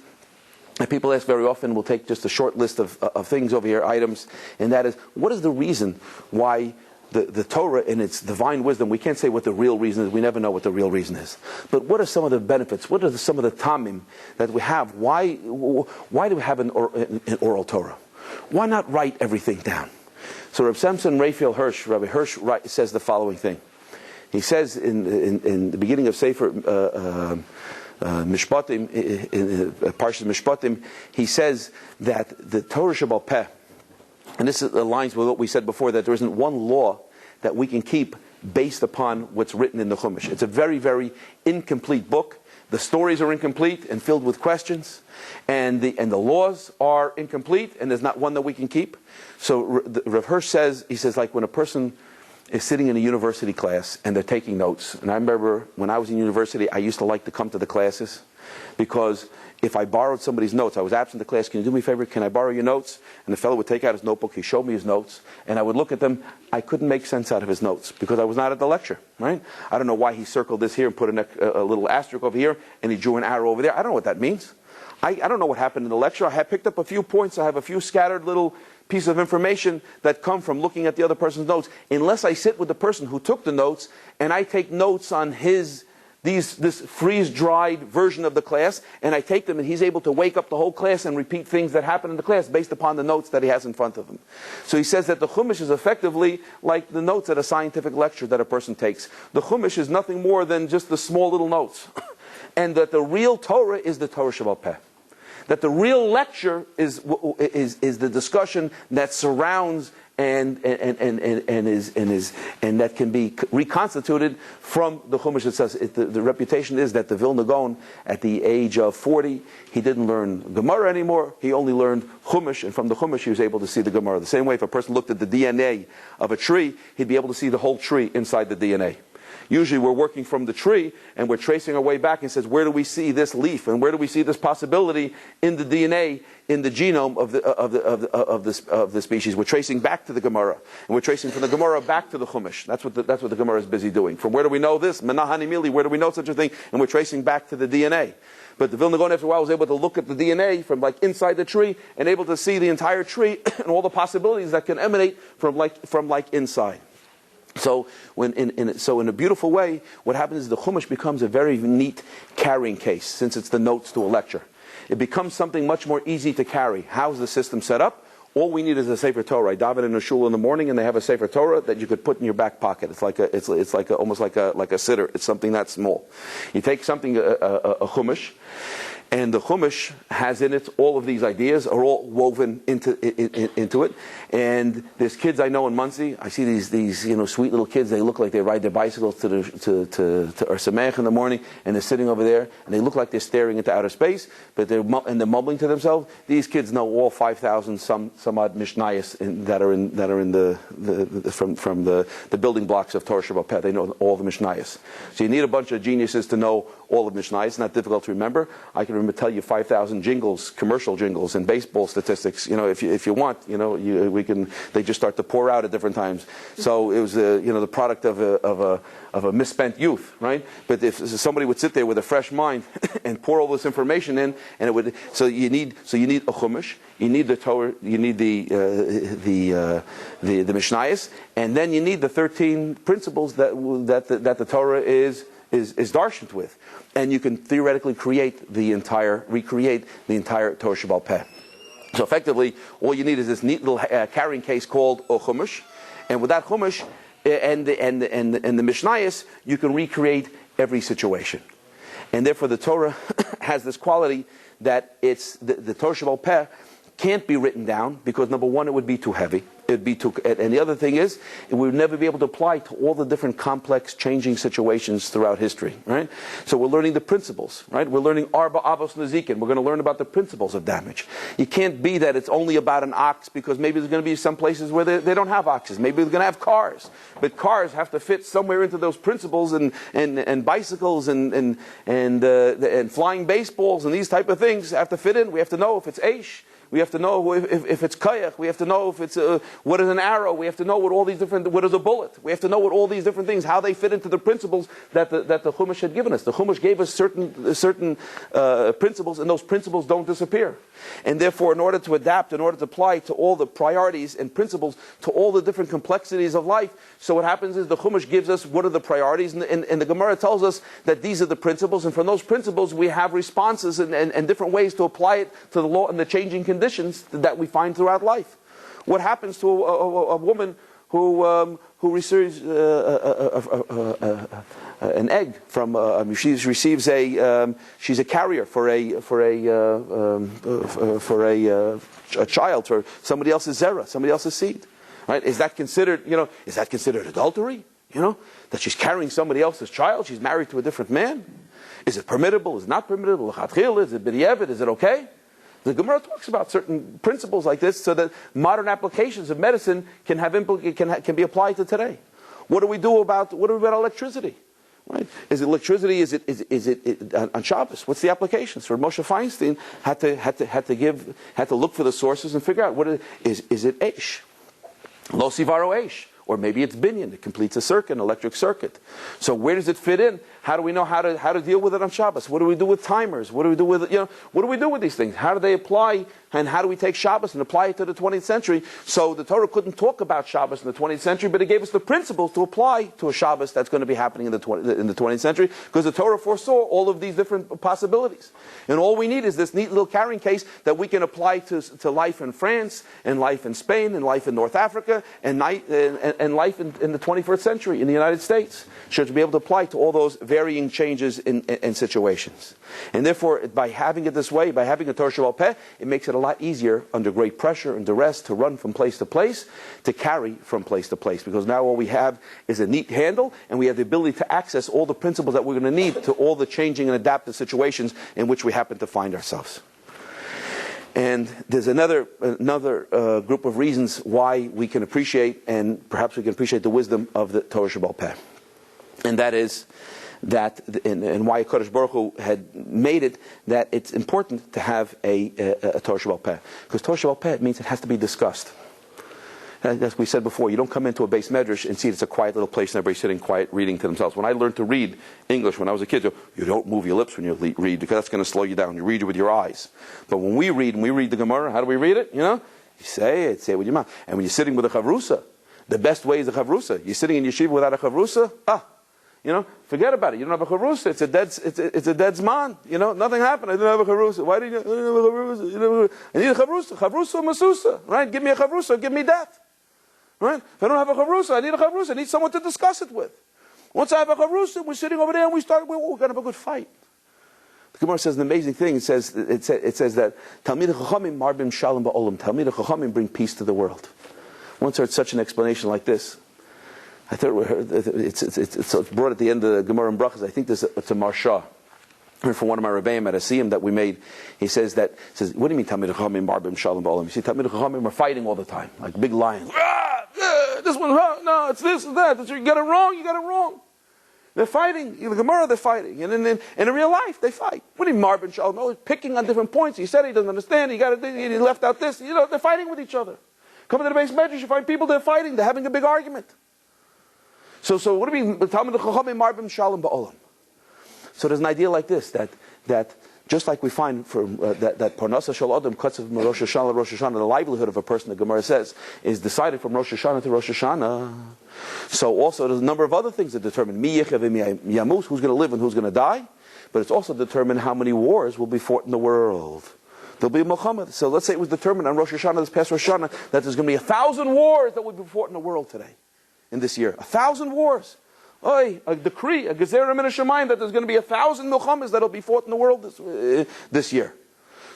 and people ask very often, we'll take just a short list of things over here, items, and that is, what is the reason why the Torah in its divine wisdom, we can't say what the real reason is, we never know what the real reason is. But what are some of the benefits, what are some of the tamim that we have? Why do we have an oral Torah? Why not write everything down? So Rabbi Samson Raphael Hirsch, Rabbi Hirsch says the following thing. He says in the beginning of Sefer Mishpatim, in Parshas Mishpatim, he says that the Torah Sheba'al Peh, and this aligns with what we said before, that there isn't one law that we can keep based upon what's written in the Chumash. It's a very, very incomplete book. The stories are incomplete and filled with questions, and the laws are incomplete, and there's not one that we can keep. So Rav Hirsch says, he says, like when a person is sitting in a university class and they're taking notes. And I remember when I was in university, I used to like to come to the classes because if I borrowed somebody's notes, I was absent the class, can you do me a favor, can I borrow your notes? And the fellow would take out his notebook, he showed me his notes, and I would look at them. I couldn't make sense out of his notes because I was not at the lecture, right? I don't know why he circled this here and put a little asterisk over here and he drew an arrow over there. I don't know what that means. I don't know what happened in the lecture. I had picked up a few points. I have a few scattered little pieces of information that come from looking at the other person's notes. Unless I sit with the person who took the notes and I take notes on his this freeze-dried version of the class, and I take them, and he's able to wake up the whole class and repeat things that happen in the class based upon the notes that he has in front of him. So he says that the Chumash is effectively like the notes at a scientific lecture that a person takes. The Chumash is nothing more than just the small little notes. And that the real Torah is the Torah Sheba'al Peh. That the real lecture is the discussion that surrounds and that can be reconstituted from the Chumash itself. The reputation is that the Vilna Gaon, at the age of 40, he didn't learn Gemara anymore. He only learned Chumash, and from the Chumash he was able to see the Gemara. The same way, if a person looked at the DNA of a tree, he'd be able to see the whole tree inside the DNA. Usually we're working from the tree and we're tracing our way back and says, where do we see this leaf and where do we see this possibility in the DNA, in the genome of the species? We're tracing back to the Gemara, and we're tracing from the Gemara back to the Chumash. That's what the Gemara is busy doing. From where do we know this? Menahani Mili, where do we know such a thing? And we're tracing back to the DNA. But the Vilna Gaon after a while was able to look at the DNA from like inside the tree and able to see the entire tree and all the possibilities that can emanate from inside. So in a beautiful way, what happens is the Chumash becomes a very neat carrying case, since it's the notes to a lecture. It becomes something much more easy to carry. How's the system set up? All we need is a Sefer Torah. I daven in a shul in the morning, and they have a Sefer Torah that you could put in your back pocket. It's almost like a siddur. It's something that small. You take something a Chumash, and the Chumash has in it all of these ideas are all woven into it. And there's kids I know in Muncie. I see these sweet little kids. They look like they ride their bicycles to Or Sameach in the morning, and they're sitting over there, and they look like they're staring into outer space, but they're mumbling to themselves. These kids know all 5,000 some odd Mishnayos that are in from the building blocks of Torah Sheba'al Peh. They know all the Mishnayos. So you need a bunch of geniuses to know all of Mishnayos. It's not difficult to remember. I can tell you 5,000 jingles, commercial jingles, and baseball statistics. If you want, they just start to pour out at different times. So it was the product of a misspent youth, right? But if somebody would sit there with a fresh mind and pour all this information in, and it would. So you need a Chumash, you need the Torah, you need the Mishnayos, and then you need the 13 principles that the Torah is darshaned with, and you can theoretically recreate the entire Torah Sheba'al Peh. So effectively, all you need is this neat little carrying case called a Chumash, and with that Chumash and the Mishnayos, you can recreate every situation. And therefore, the Torah has this quality that it's the Torah Sheba'al Peh can't be written down because, number one, it would be too heavy. And the other thing is, we would never be able to apply to all the different complex, changing situations throughout history, right? So we're learning the principles, right? We're learning Arba Avos Nezikin. We're going to learn about the principles of damage. You can't be that it's only about an ox, because maybe there's going to be some places where they don't have oxes. Maybe they're going to have cars. But cars have to fit somewhere into those principles, and bicycles and flying baseballs and these type of things have to fit in. We have to know if it's Aish. We have to know if it's kayak. We have to know if it's what is an arrow. We have to know what is a bullet. We have to know what all these different things, how they fit into the principles that the Chumash had given us. The Chumash gave us certain principles, and those principles don't disappear. And therefore, in order to adapt, in order to apply to all the priorities and principles, to all the different complexities of life, so what happens is the Chumash gives us what are the priorities, and the Gemara tells us that these are the principles, and from those principles we have responses and different ways to apply it to the law and the changing conditions that we find throughout life. What happens to a woman who receives an egg from she's a carrier for a child, for somebody else's zera, somebody else's seed, right? Is that considered adultery? That she's carrying somebody else's child, she's married to a different man? Is it permissible? Is it not permissible? Is it b'diavad? Is it okay? The Gemara talks about certain principles like this, so that modern applications of medicine can be applied to today. What do we do about electricity? Right? Is it electricity? Is it on Shabbos? What's the application? So Moshe Feinstein had to look for the sources and figure out is it Eish, Lo Sivaro Eish, or maybe it's binyan. It completes a circuit, an electric circuit. So where does it fit in? How do we know how to deal with it on Shabbos? What do we do with timers? What do we do with, what do we do with these things? How do they apply, and how do we take Shabbos and apply it to the 20th century? So the Torah couldn't talk about Shabbos in the 20th century, but it gave us the principles to apply to a Shabbos that's going to be happening in the 20th century, because the Torah foresaw all of these different possibilities. And all we need is this neat little carrying case that we can apply to life in France, and life in Spain, and life in North Africa, and life in the 21st century in the United States. Should be able to apply to all those varying changes in situations. And therefore, by having it this way, by having a Torah Sheba'al Peh, it makes it a lot easier under great pressure and duress to run from place to place, to carry from place to place. Because now all we have is a neat handle, and we have the ability to access all the principles that we're going to need to all the changing and adaptive situations in which we happen to find ourselves. And there's another group of reasons why we can appreciate, and perhaps we can appreciate the wisdom of the Torah Sheba'al Peh. And that is that, and why Kodesh Baruch Hu had made it, that it's important to have a Torah Sheba'al Peh. Because Torah Sheba'al Peh means it has to be discussed. As we said before, you don't come into a base medrash and see it's a quiet little place and everybody's sitting quiet reading to themselves. When I learned to read English when I was a kid, you don't move your lips when you read, because that's going to slow you down. You read it with your eyes. But when we read the Gemara, how do we read it? You say it with your mouth. And when you're sitting with a chavrusa, the best way is a chavrusa. You're sitting in yeshiva without a chavrusa, forget about it. You don't have a chavrusa. It's a dead zman. Nothing happened. I didn't have a chavrusa. Why didn't you? I didn't have a chavrusa. I need a chavrusa. Chavrusa masusa. Right? Give me a chavrusa. Give me death. Right? If I don't have a chavrusa, I need a chavrusa. I need someone to discuss it with. Once I have a chavrusa, we're sitting over there and we're going to have a good fight. The Gemara says an amazing thing. It says that Talmidei Chachamim marbim shalom ba'olam. Talmidei Chachamim bring peace to the world. Once I heard such an explanation like this, I thought it's brought at the end of the Gemara and Brachas. I think it's a Marsha. I heard from one of my Rabbeim at a siyum that we made. He says, what do you mean Talmidei Chachamim marbim shalom ba'olam? You see, Talmidei Chachamim are fighting all the time, like big lions. This one, no, it's this and that. You got it wrong. They're fighting. In the Gemara, they're fighting. And in real life, they fight. What do you mean marbim shalom? No, picking on different points. He said he doesn't understand. He left out this. They're fighting with each other. Come to the base medrash, you find people they're fighting. They're having a big argument. So what do you mean? Talmidei Chachamim marbim shalom ba'olam. So there's an idea like this, that just like we find from that parnasa shel adam katzav from Rosh Hashanah, the livelihood of a person, the Gemara says, is decided from Rosh Hashanah to Rosh Hashanah. So also there's a number of other things that determine mi yechav and mi yamus, who's going to live and who's going to die. But it's also determined how many wars will be fought in the world. There'll be a Muhammad. So let's say it was determined on Rosh Hashanah, this past Rosh Hashanah, that there's going to be 1,000 wars that will be fought in the world today, in this year. 1,000 wars. A decree, a gezerah min hashamayim, that there's going to be 1,000 milchamas that'll be fought in the world this year.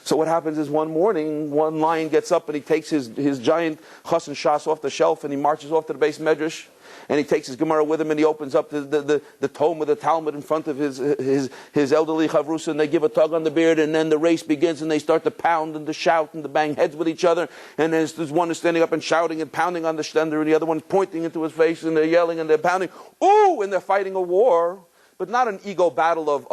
So what happens is one morning, one lion gets up and he takes his giant chas and shas off the shelf and he marches off to the base medrash, and he takes his Gemara with him and he opens up the tome of the Talmud in front of his elderly chavrusa, and they give a tug on the beard, and then the race begins and they start to pound and to shout and to bang heads with each other, and there's one is standing up and shouting and pounding on the stender, and the other one's pointing into his face, and they're yelling and they're pounding, ooh, and they're fighting a war. But not an ego battle of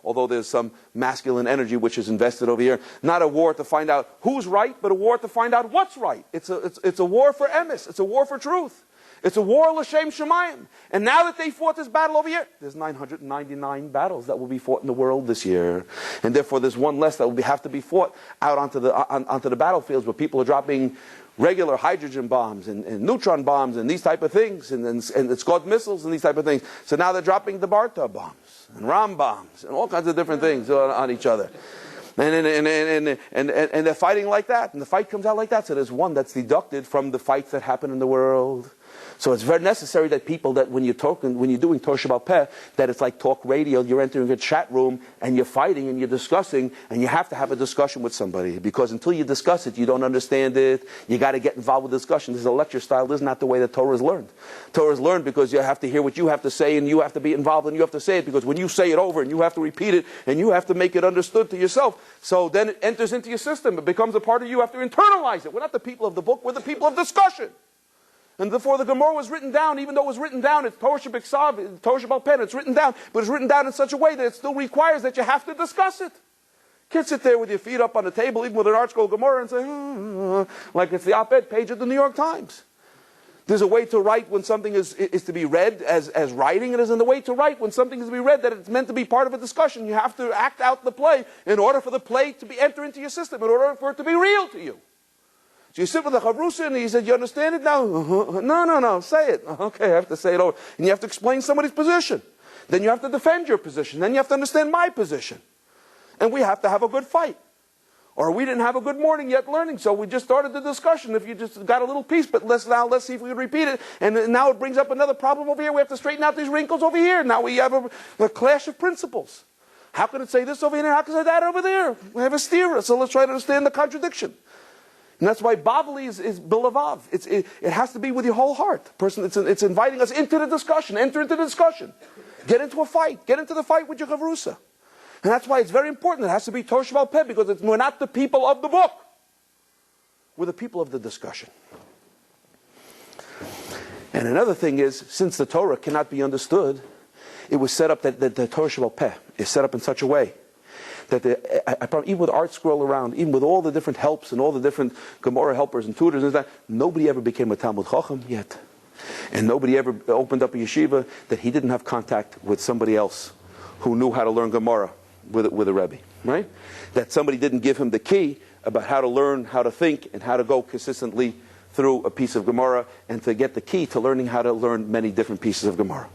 although there's some masculine energy which is invested over here, not a war to find out who's right, but a war to find out what's right. It's a war for emes. It's a war for truth. It's a war l'shem shemayim. And now that they fought this battle over here, there's 999 battles that will be fought in the world this year. And therefore there's one less that will have to be fought out onto the battlefields where people are dropping regular hydrogen bombs and neutron bombs and these type of things, and Scud missiles and these type of things. So now they're dropping the Barta bombs and Ram bombs and all kinds of different things on each other. And they're fighting like that, and the fight comes out like that. So there's one that's deducted from the fights that happen in the world. So it's very necessary that people, that when you're doing Torah Sheba'al Peh, that it's like talk radio. You're entering a chat room and you're fighting and you're discussing, and you have to have a discussion with somebody, because until you discuss it, you don't understand it. You got to get involved with discussion. This is a lecture style. This is not the way that Torah is learned. Torah is learned because you have to hear what you have to say, and you have to be involved, and you have to say it, because when you say it over and you have to repeat it and you have to make it understood to yourself, so then it enters into your system. It becomes a part of you. You have to internalize it. We're not the people of the book. We're the people of discussion. And therefore the Gemara was written down, even though it was written down, it's Torah Sheba'al Peh, it's written down, but it's written down in such a way that it still requires that you have to discuss it. You can't sit there with your feet up on the table, even with an Art Scroll Gemara, and say, like it's the op-ed page of the New York Times. There's a way to write when something is to be read as writing, and there's a way to write when something is to be read that it's meant to be part of a discussion. You have to act out the play in order for the play to enter into your system, in order for it to be real to you. So you sit with the chavrusa and he said, you understand it now? No, say it. Okay, I have to say it over. And you have to explain somebody's position. Then you have to defend your position. Then you have to understand my position. And we have to have a good fight. Or we didn't have a good morning yet learning, so we just started the discussion. If you just got a little piece, but let's see if we can repeat it. And now it brings up another problem over here. We have to straighten out these wrinkles over here. Now we have a clash of principles. How can it say this over here? How can it say that over there? We have a stira, so let's try to understand the contradiction. And that's why Bavli is bilavav. It has to be with your whole heart. It's inviting us into the discussion. Enter into the discussion. Get into a fight. Get into the fight with your chavrusa. And that's why it's very important. It has to be Torah Sheba'al Peh, because we're not the people of the book. We're the people of the discussion. And another thing is, since the Torah cannot be understood, it was set up that the Torah Sheba'al Peh is set up in such a way that even with Art Scroll around, even with all the different helps and all the different Gemara helpers and tutors and that, nobody ever became a Talmud Chacham yet. And nobody ever opened up a yeshiva that he didn't have contact with somebody else who knew how to learn Gemara with a Rabbi, right? That somebody didn't give him the key about how to learn, how to think, and how to go consistently through a piece of Gemara, and to get the key to learning how to learn many different pieces of Gemara.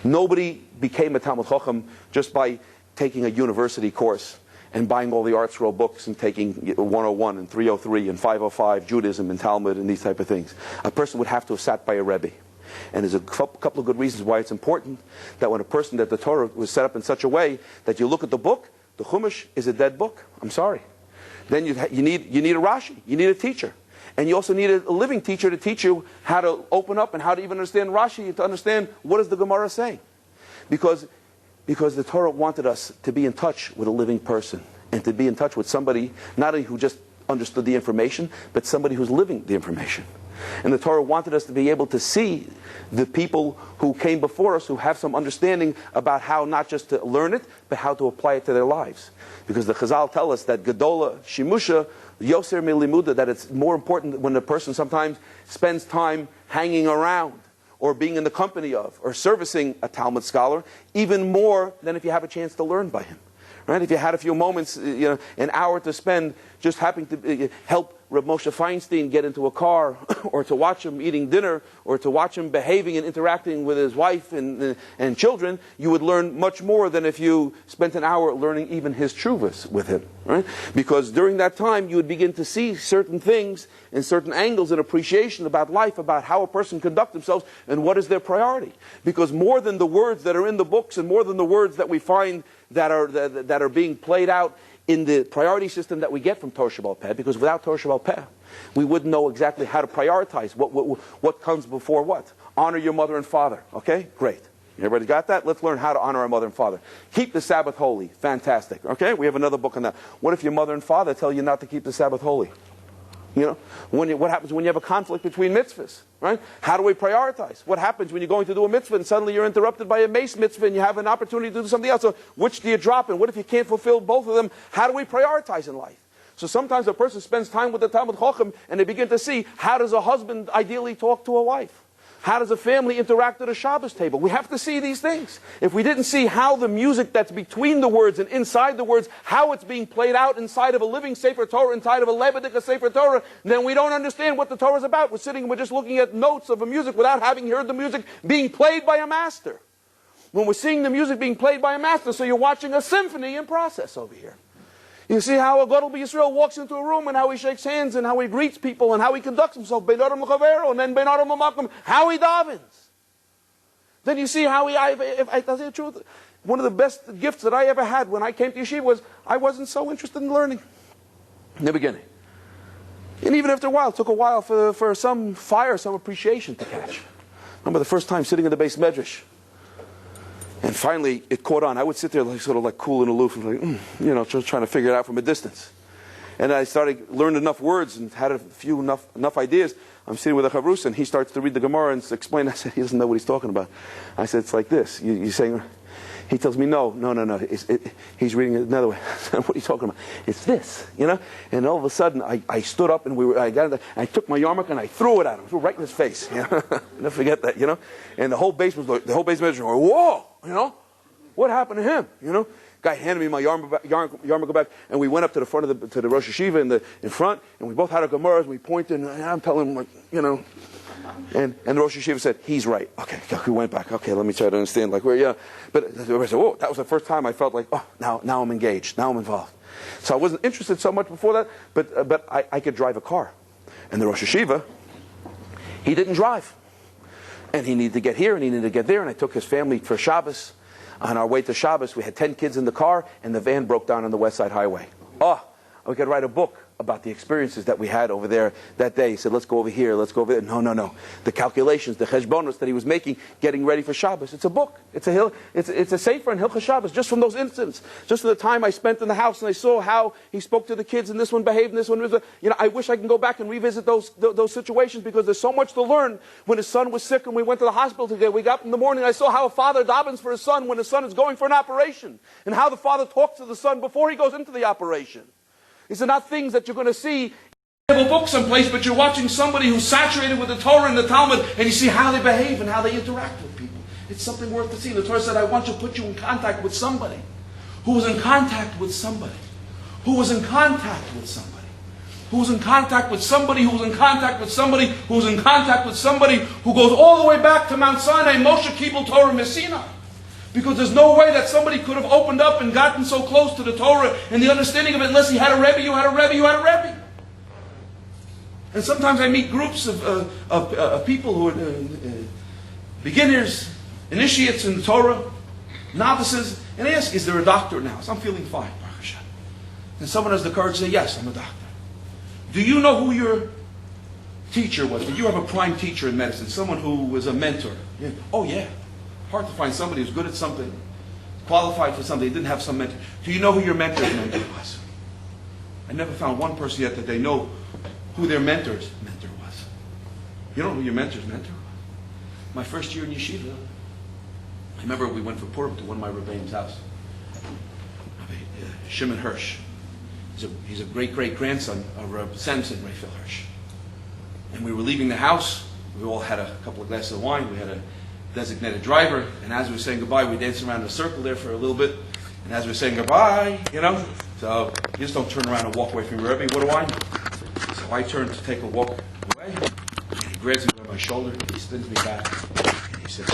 Nobody became a Talmud Chacham just by taking a university course and buying all the Art Scroll books and taking 101 and 303 and 505, Judaism and Talmud and these type of things. A person would have to have sat by a Rebbe. And there's a couple of good reasons why it's important that when that the Torah was set up in such a way that you look at the book, the Chumash is a dead book. I'm sorry. Then you need a Rashi. You need a teacher. And you also need a living teacher to teach you how to open up and how to even understand Rashi, to understand what is the Gemara saying. Because the Torah wanted us to be in touch with a living person, and to be in touch with somebody not only who just understood the information, but somebody who's living the information. And the Torah wanted us to be able to see the people who came before us, who have some understanding about how not just to learn it, but how to apply it to their lives. Because the Chazal tell us that Gedola Shimusha Yoser Milimuda, that it's more important when a person sometimes spends time hanging around, or being in the company of, or servicing a Talmud scholar, even more than if you have a chance to learn by him. Right? If you had a few moments, an hour to spend just having to help Reb Moshe Feinstein get into a car, or to watch him eating dinner, or to watch him behaving and interacting with his wife and children, you would learn much more than if you spent an hour learning even his tshuvas with him. Right? Because during that time, you would begin to see certain things and certain angles and appreciation about life, about how a person conducts themselves and what is their priority. Because more than the words that are in the books, and more than the words that we find that are being played out in the priority system that we get from Torah Sheba'al Peh, because without Torah Sheba'al Peh, we wouldn't know exactly how to prioritize what comes before what. Honor your mother and father. Okay? Great. Everybody got that? Let's learn how to honor our mother and father. Keep the Sabbath holy. Fantastic. Okay? We have another book on that. What if your mother and father tell you not to keep the Sabbath holy? What happens when you have a conflict between mitzvahs, right? How do we prioritize? What happens when you're going to do a mitzvah and suddenly you're interrupted by a mace mitzvah and you have an opportunity to do something else? So which do you drop in? What if you can't fulfill both of them? How do we prioritize in life? So sometimes a person spends time with the Talmud Chacham and they begin to see, how does a husband ideally talk to a wife? How does a family interact at a Shabbos table? We have to see these things. If we didn't see how the music that's between the words and inside the words, how it's being played out inside of a living Sefer Torah, inside of a Lebedik Sefer Torah, then we don't understand what the Torah is about. We're just looking at notes of a music without having heard the music being played by a master. When we're seeing the music being played by a master, so you're watching a symphony in process over here. You see how a Gadol B'Yisrael walks into a room and how he shakes hands and how he greets people and how he conducts himself, Ben Adam L'Chavero, and then Ben Adam L'Makom, how he davens. Then you see how if I tell you the truth, one of the best gifts that I ever had when I came to yeshiva was I wasn't so interested in learning in the beginning. And even after a while, it took a while for some fire, some appreciation to catch. I remember the first time sitting in the base medrash. And finally, it caught on. I would sit there sort of cool and aloof, and just trying to figure it out from a distance. And I learned enough words and had enough ideas. I'm sitting with a chavrus, and he starts to read the Gemara and explain. I said, he doesn't know what he's talking about. I said, it's like this. You're saying, He tells me, no. He's reading it another way. What are you talking about? It's this, And all of a sudden, I stood up and I took my yarmulke and I threw it at him, threw it right in his face. Never forget that, And the whole base was like, the whole base manager was, whoa, what happened to him, Guy handed me my yarmulke back, and we went up to the front of to the Rosh Hashiva in front, and we both had our Gemaras, and we pointed, and I'm telling him, and the Rosh Hashiva said, he's right. Okay, we went back. Okay, let me try to understand. But I said, whoa, that was the first time I felt like, now I'm engaged. Now I'm involved. So I wasn't interested so much before that, but I could drive a car. And the Rosh Hashiva, he didn't drive. And he needed to get here, and he needed to get there, and I took his family for Shabbos. On our way to Shabbos, we had 10 kids in the car, and the van broke down on the West Side Highway. We could write a book about the experiences that we had over there that day. He said, let's go over here, let's go over there. No. The calculations, the cheshbonos that he was making, getting ready for Shabbos. It's a book. It's a sefer in Hilchos Shabbos, just from those incidents. Just from the time I spent in the house and I saw how he spoke to the kids and this one behaved and this one was, I wish I can go back and revisit those situations because there's so much to learn. When his son was sick and we went to the hospital together, we got up in the morning, I saw how a father davens for his son when his son is going for an operation and how the father talks to the son before he goes into the operation. These are not things that you're going to see in a book someplace, but you're watching somebody who's saturated with the Torah and the Talmud, and you see how they behave and how they interact with people. It's something worth to see. The Torah said, I want to put you in contact with somebody who was in contact with somebody who was in contact with somebody who was in contact with somebody who was in contact with somebody who was in contact with somebody who goes all the way back to Mount Sinai, Moshe Kibbutz Torah Messina. Because there's no way that somebody could have opened up and gotten so close to the Torah and the understanding of it unless he had a Rebbe, you had a Rebbe, you had a Rebbe. And sometimes I meet groups of people who are beginners, initiates in the Torah, novices, and they ask, is there a doctor now? So I'm feeling fine. And someone has the courage to say, yes, I'm a doctor. Do you know who your teacher was? Did you have a prime teacher in medicine? Someone who was a mentor? Yeah. Oh, yeah. Hard to find somebody who's good at something, qualified for something, didn't have some mentor. Do you know who your mentor's mentor was? I never found one person yet that they know who their mentor's mentor was. You don't know who your mentor's mentor was? My first year in yeshiva, I remember we went for Purim to one of my Rabbi's house. Rabbi Shimon Hirsch. He's a great-great-grandson of Rabbi Samson Raphael Hirsch. And we were leaving the house. We all had a couple of glasses of wine. We had a designated driver, and as we were saying goodbye, we danced around in a circle there for a little bit, and as we were saying goodbye, so you just don't turn around and walk away from your Rebbe. What do I know? So I turn to take a walk away, and he grabs me by my shoulder, and he spins me back, and he says,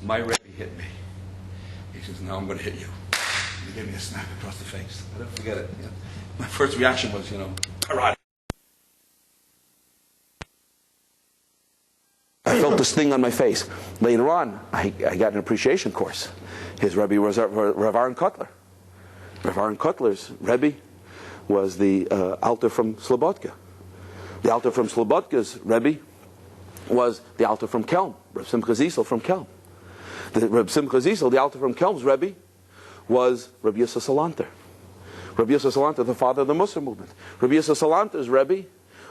my Rebbe hit me. He says, now I'm going to hit you. And he gave me a smack across the face. I don't forget it. My first reaction was, karate. I felt the sting on my face. Later on, I got an appreciation course. His Rebbe was Rav Aaron Kotler. Rav Aaron Kotler's Rebbe was the Alter from Slobodka. The Alter from Slobodka's Rebbe was the Alter from Kelm, Reb Simcha Zisel from Kelm. The Reb Simcha Zisel, the Alter from Kelm's Rebbe, was Reb Yosef Salanter. Reb Yosef Salanter, the father of the Musar movement. Reb Yosef Salanter's Rebbe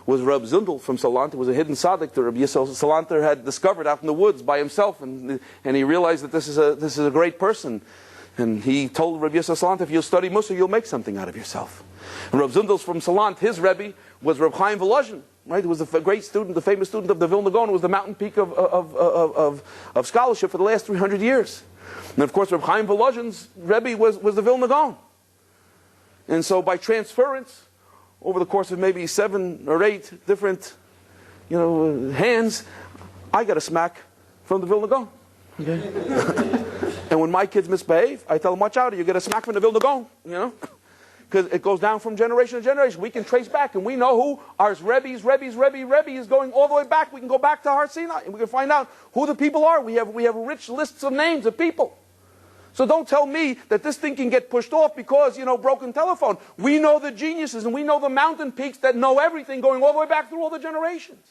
was Reb Zundel from Salanter, was a hidden tzaddik that Reb Yosef Salanter had discovered out in the woods by himself, and he realized that this is a great person. And he told Reb Yosef Salanter, if you'll study Musar, you'll make something out of yourself. And Reb Zundel's from Salant, his Rebbe was Reb Chaim Volozhin, right? Who was a great student, the famous student of the Vilna Gaon, who was the mountain peak of scholarship for the last 300 years. And of course, Reb Chaim Volozhin's Rebbe was the Vilna Gaon. And so by transference, over the course of maybe 7 or 8 different, hands, I got a smack from the Vilna Gaon. Okay? And when my kids misbehave, I tell them, watch out, you get a smack from the Vilna Gaon, Because it goes down from generation to generation. We can trace back, and we know who our Rebbe is going all the way back. We can go back to Har Sinai, and we can find out who the people are. We have rich lists of names of people. So don't tell me that this thing can get pushed off because, broken telephone. We know the geniuses and we know the mountain peaks that know everything going all the way back through all the generations.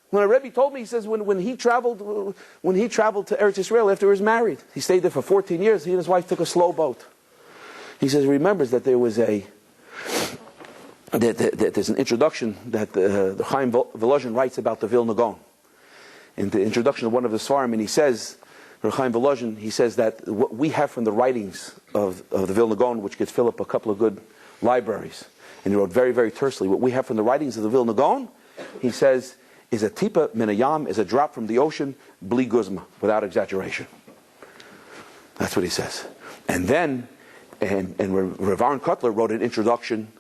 When a Rebbe told me, he says when he traveled to Eretz Yisrael after he was married, he stayed there for 14 years, he and his wife took a slow boat. He says he remembers that there was there's an introduction that the Chaim Volozhin writes about the Vilna Gaon. In the introduction of one of the Svarim, and he says Reb Chaim Volozhin, he says that what we have from the writings of the Vilna Gaon, which could fill up a couple of good libraries, and he wrote very, very tersely, what we have from the writings of the Vilna Gaon, he says, is a tipa min hayam, is a drop from the ocean, bli guzma, without exaggeration. That's what he says. And then, and Rav Aaron Kotler wrote an introduction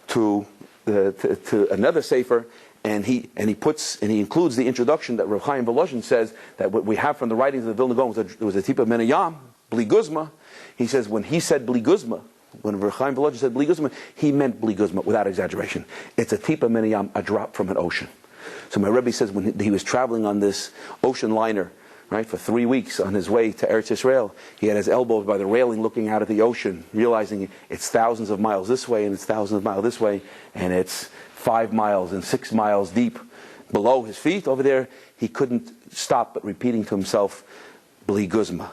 to another sefer, and he includes the introduction that Rav Chaim Volozhin says that what we have from the writings of the Vilna Gaon was a tipa min hayam, bli guzma. He says when he said bli guzma, when Rav Chaim Volozhin said bli guzma, he meant bli guzma without exaggeration. It's a tipa min hayam, a drop from an ocean. So my Rebbe says when he was traveling on this ocean liner, right, for 3 weeks on his way to Eretz Yisrael, he had his elbows by the railing looking out at the ocean, realizing it's thousands of miles this way and it's thousands of miles this way, and it's 5 miles and 6 miles deep below his feet over there. He couldn't stop but repeating to himself, bli guzma,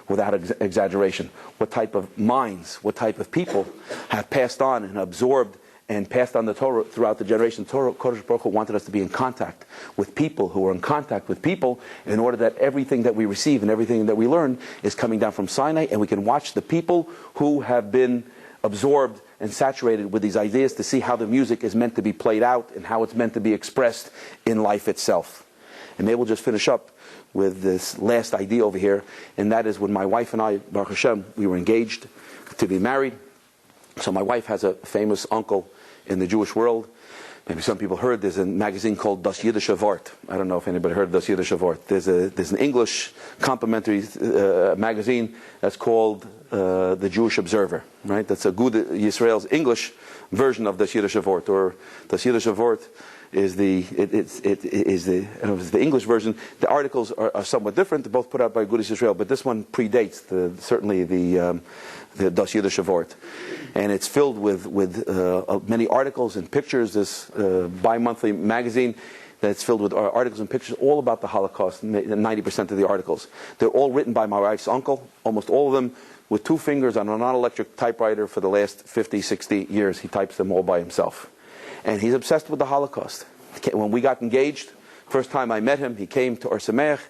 without exaggeration. What type of minds, what type of people have passed on and absorbed and passed on the Torah throughout the generations. Kodesh Baruch Hu wanted us to be in contact with people who are in contact with people in order that everything that we receive and everything that we learn is coming down from Sinai, and we can watch the people who have been absorbed and saturated with these ideas to see how the music is meant to be played out and how it's meant to be expressed in life itself. And maybe we'll just finish up with this last idea over here, and that is when my wife and I, Baruch Hashem, we were engaged to be married. So my wife has a famous uncle in the Jewish world. Maybe some people heard there's a magazine called Das Yiddische Wort. I don't know if anybody heard of Das Yiddische Wort. There's an English complimentary magazine that's called the Jewish Observer. Right? That's a good Yisrael's English version of Das Yiddische Wort, or Das Yiddische Wort is the English version. The articles are somewhat different. They're both put out by Agudas Yisrael, but this one predates certainly the Das Yiddische Wort. And it's filled with many articles and pictures. This bi-monthly magazine that's filled with articles and pictures all about the Holocaust, 90% of the articles. They're all written by my wife's uncle, almost all of them with 2 fingers on a non-electric typewriter for the last 50, 60 years. He types them all by himself. And he's obsessed with the Holocaust. When we got engaged, first time I met him, he came to Or Sameach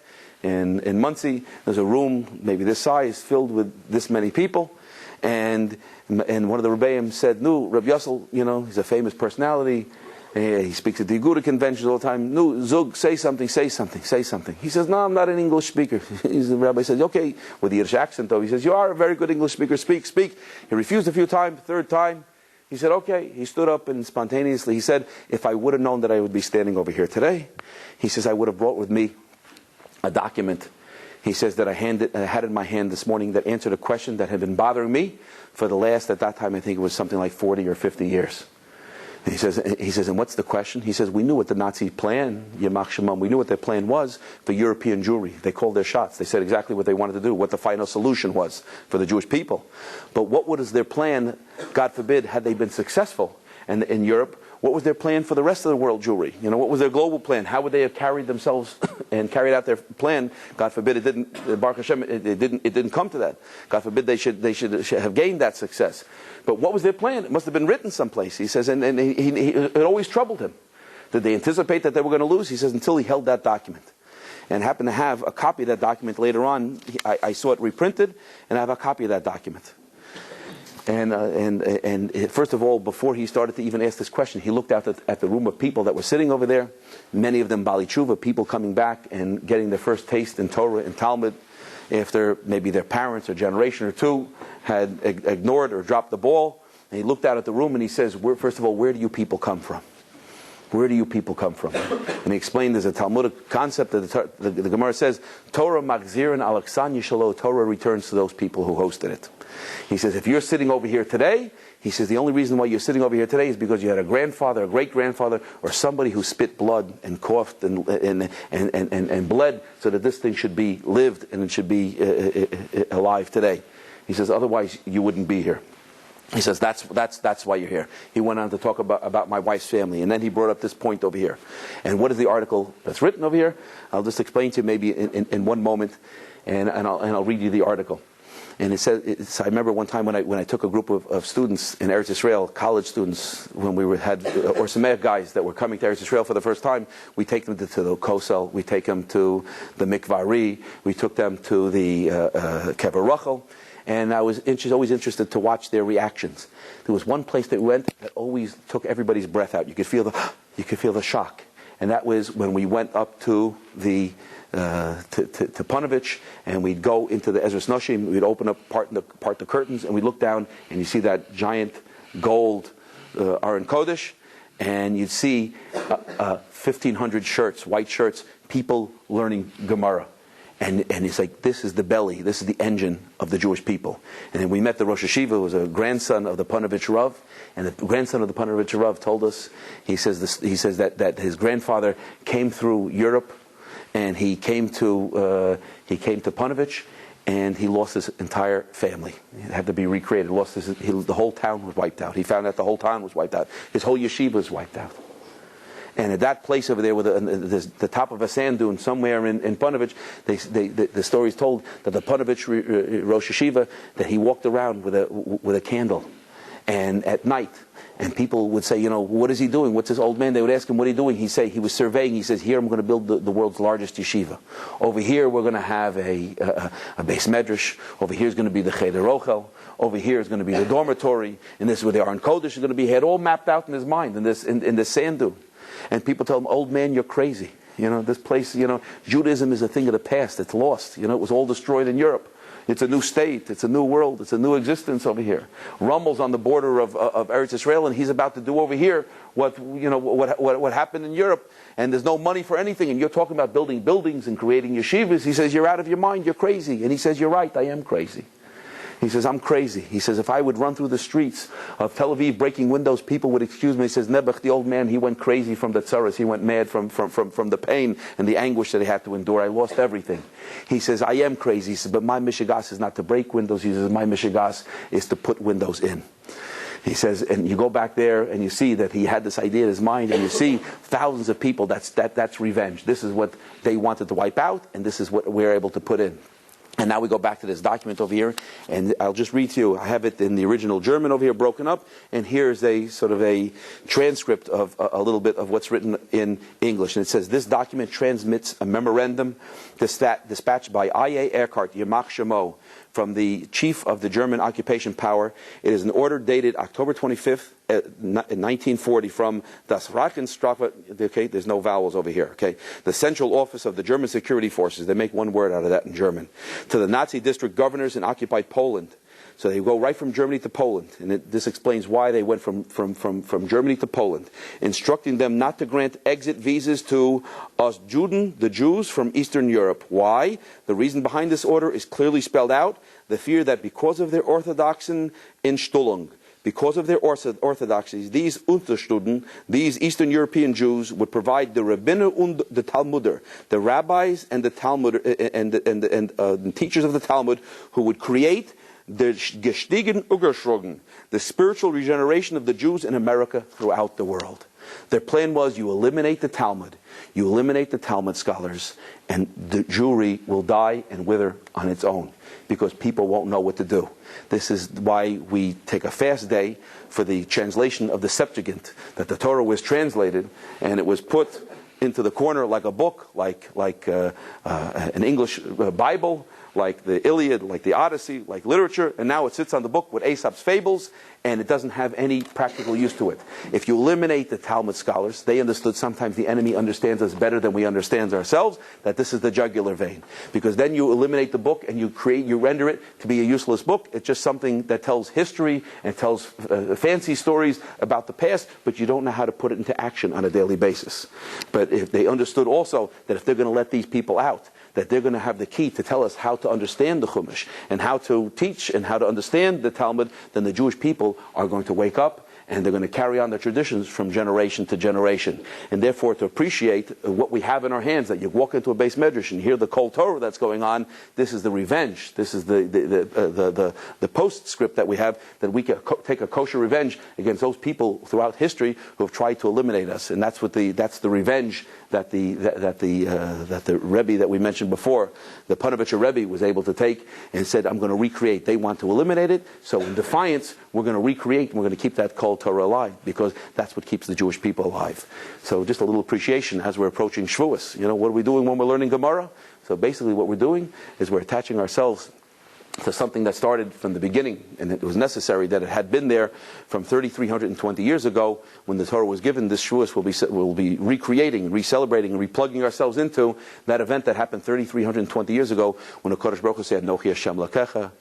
in Muncie. There's a room maybe this size filled with this many people. And one of the Rebbeim said, "No, Rabbi Yossel, he's a famous personality. He speaks at the Aguda conventions all the time. No, Zug, say something. He says, "No, I'm not an English speaker." The Rabbi says, "Okay," with the Yiddish accent though. He says, "You are a very good English speaker. Speak." He refused a few times. Third time, he said, "Okay." He stood up and spontaneously, he said, "If I would have known that I would be standing over here today," he says, "I would have brought with me a document." He says that I had in my hand this morning that answered a question that had been bothering me for the last, at that time, I think it was something like 40 or 50 years. And he says, "And what's the question?" He says, "We knew what the Nazi plan, Yamach Shemam, we knew what their plan was for European Jewry. They called their shots. They said exactly what they wanted to do, what the final solution was for the Jewish people. But what was their plan, God forbid, had they been successful in Europe? What was their plan for the rest of the world Jewry? What was their global plan? How would they have carried themselves and carried out their plan? God forbid it didn't. Baruch Hashem, it didn't come to that. God forbid they should have gained that success. But what was their plan? It must have been written someplace." He says, and it always troubled him. Did they anticipate that they were going to lose? He says, until he held that document, and happened to have a copy of that document later on. I saw it reprinted, and I have a copy of that document. And first of all, before he started to even ask this question, he looked out at the room of people that were sitting over there, many of them Bali Tshuva, people coming back and getting their first taste in Torah and Talmud after maybe their parents or generation or two had ignored or dropped the ball. And he looked out at the room and he says, first of all, where do you people come from? Where do you people come from? And he explained there's a Talmudic concept that the Gemara says, Torah magzirin alaksan yishalo, Torah returns to those people who hosted it. He says, if you're sitting over here today, he says, the only reason why you're sitting over here today is because you had a grandfather, a great-grandfather, or somebody who spit blood and coughed and bled so that this thing should be lived and it should be alive today. He says, otherwise you wouldn't be here. He says, that's why you're here. He went on to talk about my wife's family, and then he brought up this point over here. And what is the article that's written over here? I'll just explain to you maybe in one moment, and I'll read you the article. And it says, I remember one time when I took a group of students in Eretz Israel, college students, when we had or Sameach guys that were coming to Eretz Israel for the first time, we take them to the Kosel, we take them to the Mikvari, we took them to the Kever Rachel, and I was always interested to watch their reactions. There was one place that we went that always took everybody's breath out. You could feel the shock, and that was when we went up to the to Panovich, and we'd go into the Ezras Noshim, we'd open up part the curtains, and we'd look down, and you see that giant gold Aron Kodesh, and you'd see 1,500 shirts, white shirts, people learning Gemara. And it's like, this is the belly, this is the engine of the Jewish people. And then we met the Rosh Hashiva, who was a grandson of the Panovich Rav, and the grandson of the Panovich Rav told us, he says that his grandfather came through Europe, and he came to Panovich, and he lost his entire family. He had to be recreated. The whole town was wiped out. He found out the whole town was wiped out. His whole yeshiva was wiped out. And at that place over there, with the top of a sand dune somewhere in Panovich, the story is told that the Panovich Rosh Hashiva, that he walked around with a candle, and at night, and people would say, what is he doing? What's this old man? They would ask him, what are you doing? He was surveying. He says, here I'm going to build the world's largest yeshiva. Over here we're going to have a beis medrash. Over here is going to be the Cheder Rochel. Over here is going to be the dormitory. And this is where the Aron Kodesh is going to be. He had all mapped out in his mind in this sand dune. And people tell him, old man, you're crazy. This place, Judaism is a thing of the past. It's lost. It was all destroyed in Europe. It's a new state. It's a new world. It's a new existence over here. Rummel's on the border of Eretz Israel, and he's about to do over here what happened in Europe. And there's no money for anything. And you're talking about building buildings and creating yeshivas. He says, you're out of your mind. You're crazy. And he says, you're right. I am crazy. He says, I'm crazy. He says, if I would run through the streets of Tel Aviv breaking windows, people would excuse me. He says, Nebuch, the old man, he went crazy from the tzaras. He went mad from the pain and the anguish that he had to endure. I lost everything. He says, I am crazy. He says, but my mishigas is not to break windows. He says, my mishigas is to put windows in. He says, and you go back there and you see that he had this idea in his mind, and you see thousands of people. That's revenge. This is what they wanted to wipe out, and this is what we're able to put in. And now we go back to this document over here, and I'll just read to you. I have it in the original German over here, broken up, and here's a sort of a transcript of a little bit of what's written in English. And it says, this document transmits a memorandum dispatched by I.A. Eckhardt, Yamach Shemo, from the chief of the German occupation power. It is an order dated October 25th, 1940, from Das Rakenstrafe, okay, there's no vowels over here, okay, the central office of the German security forces. They make one word out of that in German. To the Nazi district governors in occupied Poland. So they go right from Germany to Poland, and this explains why they went from Germany to Poland, instructing them not to grant exit visas to Ostjuden, the Jews from Eastern Europe. Why? The reason behind this order is clearly spelled out: the fear that because of their orthodoxen in Stuhlung, because of their orthodoxies, these Unterstuden, these Eastern European Jews, would provide the Rabbiner und the Talmuder, the rabbis and the Talmud and teachers of the Talmud, who would create the gestiegen Ugerschrogen, the spiritual regeneration of the Jews in America throughout the world. Their plan was, you eliminate the Talmud, you eliminate the Talmud scholars, and the Jewry will die and wither on its own, because people won't know what to do. This is why we take a fast day for the translation of the Septuagint, that the Torah was translated, and it was put into the corner like a book, like an English Bible, like the Iliad, like the Odyssey, like literature, and now it sits on the book with Aesop's fables, and it doesn't have any practical use to it. If you eliminate the Talmud scholars, they understood sometimes the enemy understands us better than we understand ourselves, that this is the jugular vein. Because then you eliminate the book and you render it to be a useless book. It's just something that tells history and tells fancy stories about the past, but you don't know how to put it into action on a daily basis. But if they understood also that if they're going to let these people out, that they're going to have the key to tell us how to understand the Chumash and how to teach and how to understand the Talmud, then the Jewish people are going to wake up and they're going to carry on their traditions from generation to generation. And therefore, to appreciate what we have in our hands, that you walk into a beis medrash and hear the Kol Torah that's going on, this is the revenge. This is the postscript that we have, that we can take a kosher revenge against those people throughout history who have tried to eliminate us. And that's the revenge that the Rebbe that we mentioned before, the Panovitcher Rebbe, was able to take and said, I'm going to recreate. They want to eliminate it, so in defiance, we're going to recreate, and we're going to keep that Kol Torah alive, because that's what keeps the Jewish people alive. So just a little appreciation as we're approaching Shavuos. What are we doing when we're learning Gemara? So basically what we're doing is we're attaching ourselves to something that started from the beginning, and it was necessary that it had been there from 3,320 years ago when the Torah was given. This Shavuos will be recreating, re-celebrating, and replugging ourselves into that event that happened 3,320 years ago when the Kodesh Baruch Hu said, Nochi Hashem Lakecha,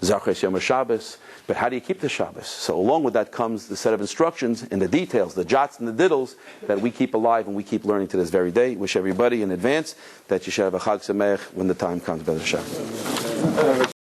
Zachar Yom Shabbos. But how do you keep the Shabbos? So along with that comes the set of instructions and the details, the jots and the diddles that we keep alive and we keep learning to this very day. Wish everybody in advance that you should have a Chag Sameach when the time comes, B'ezras Hashem.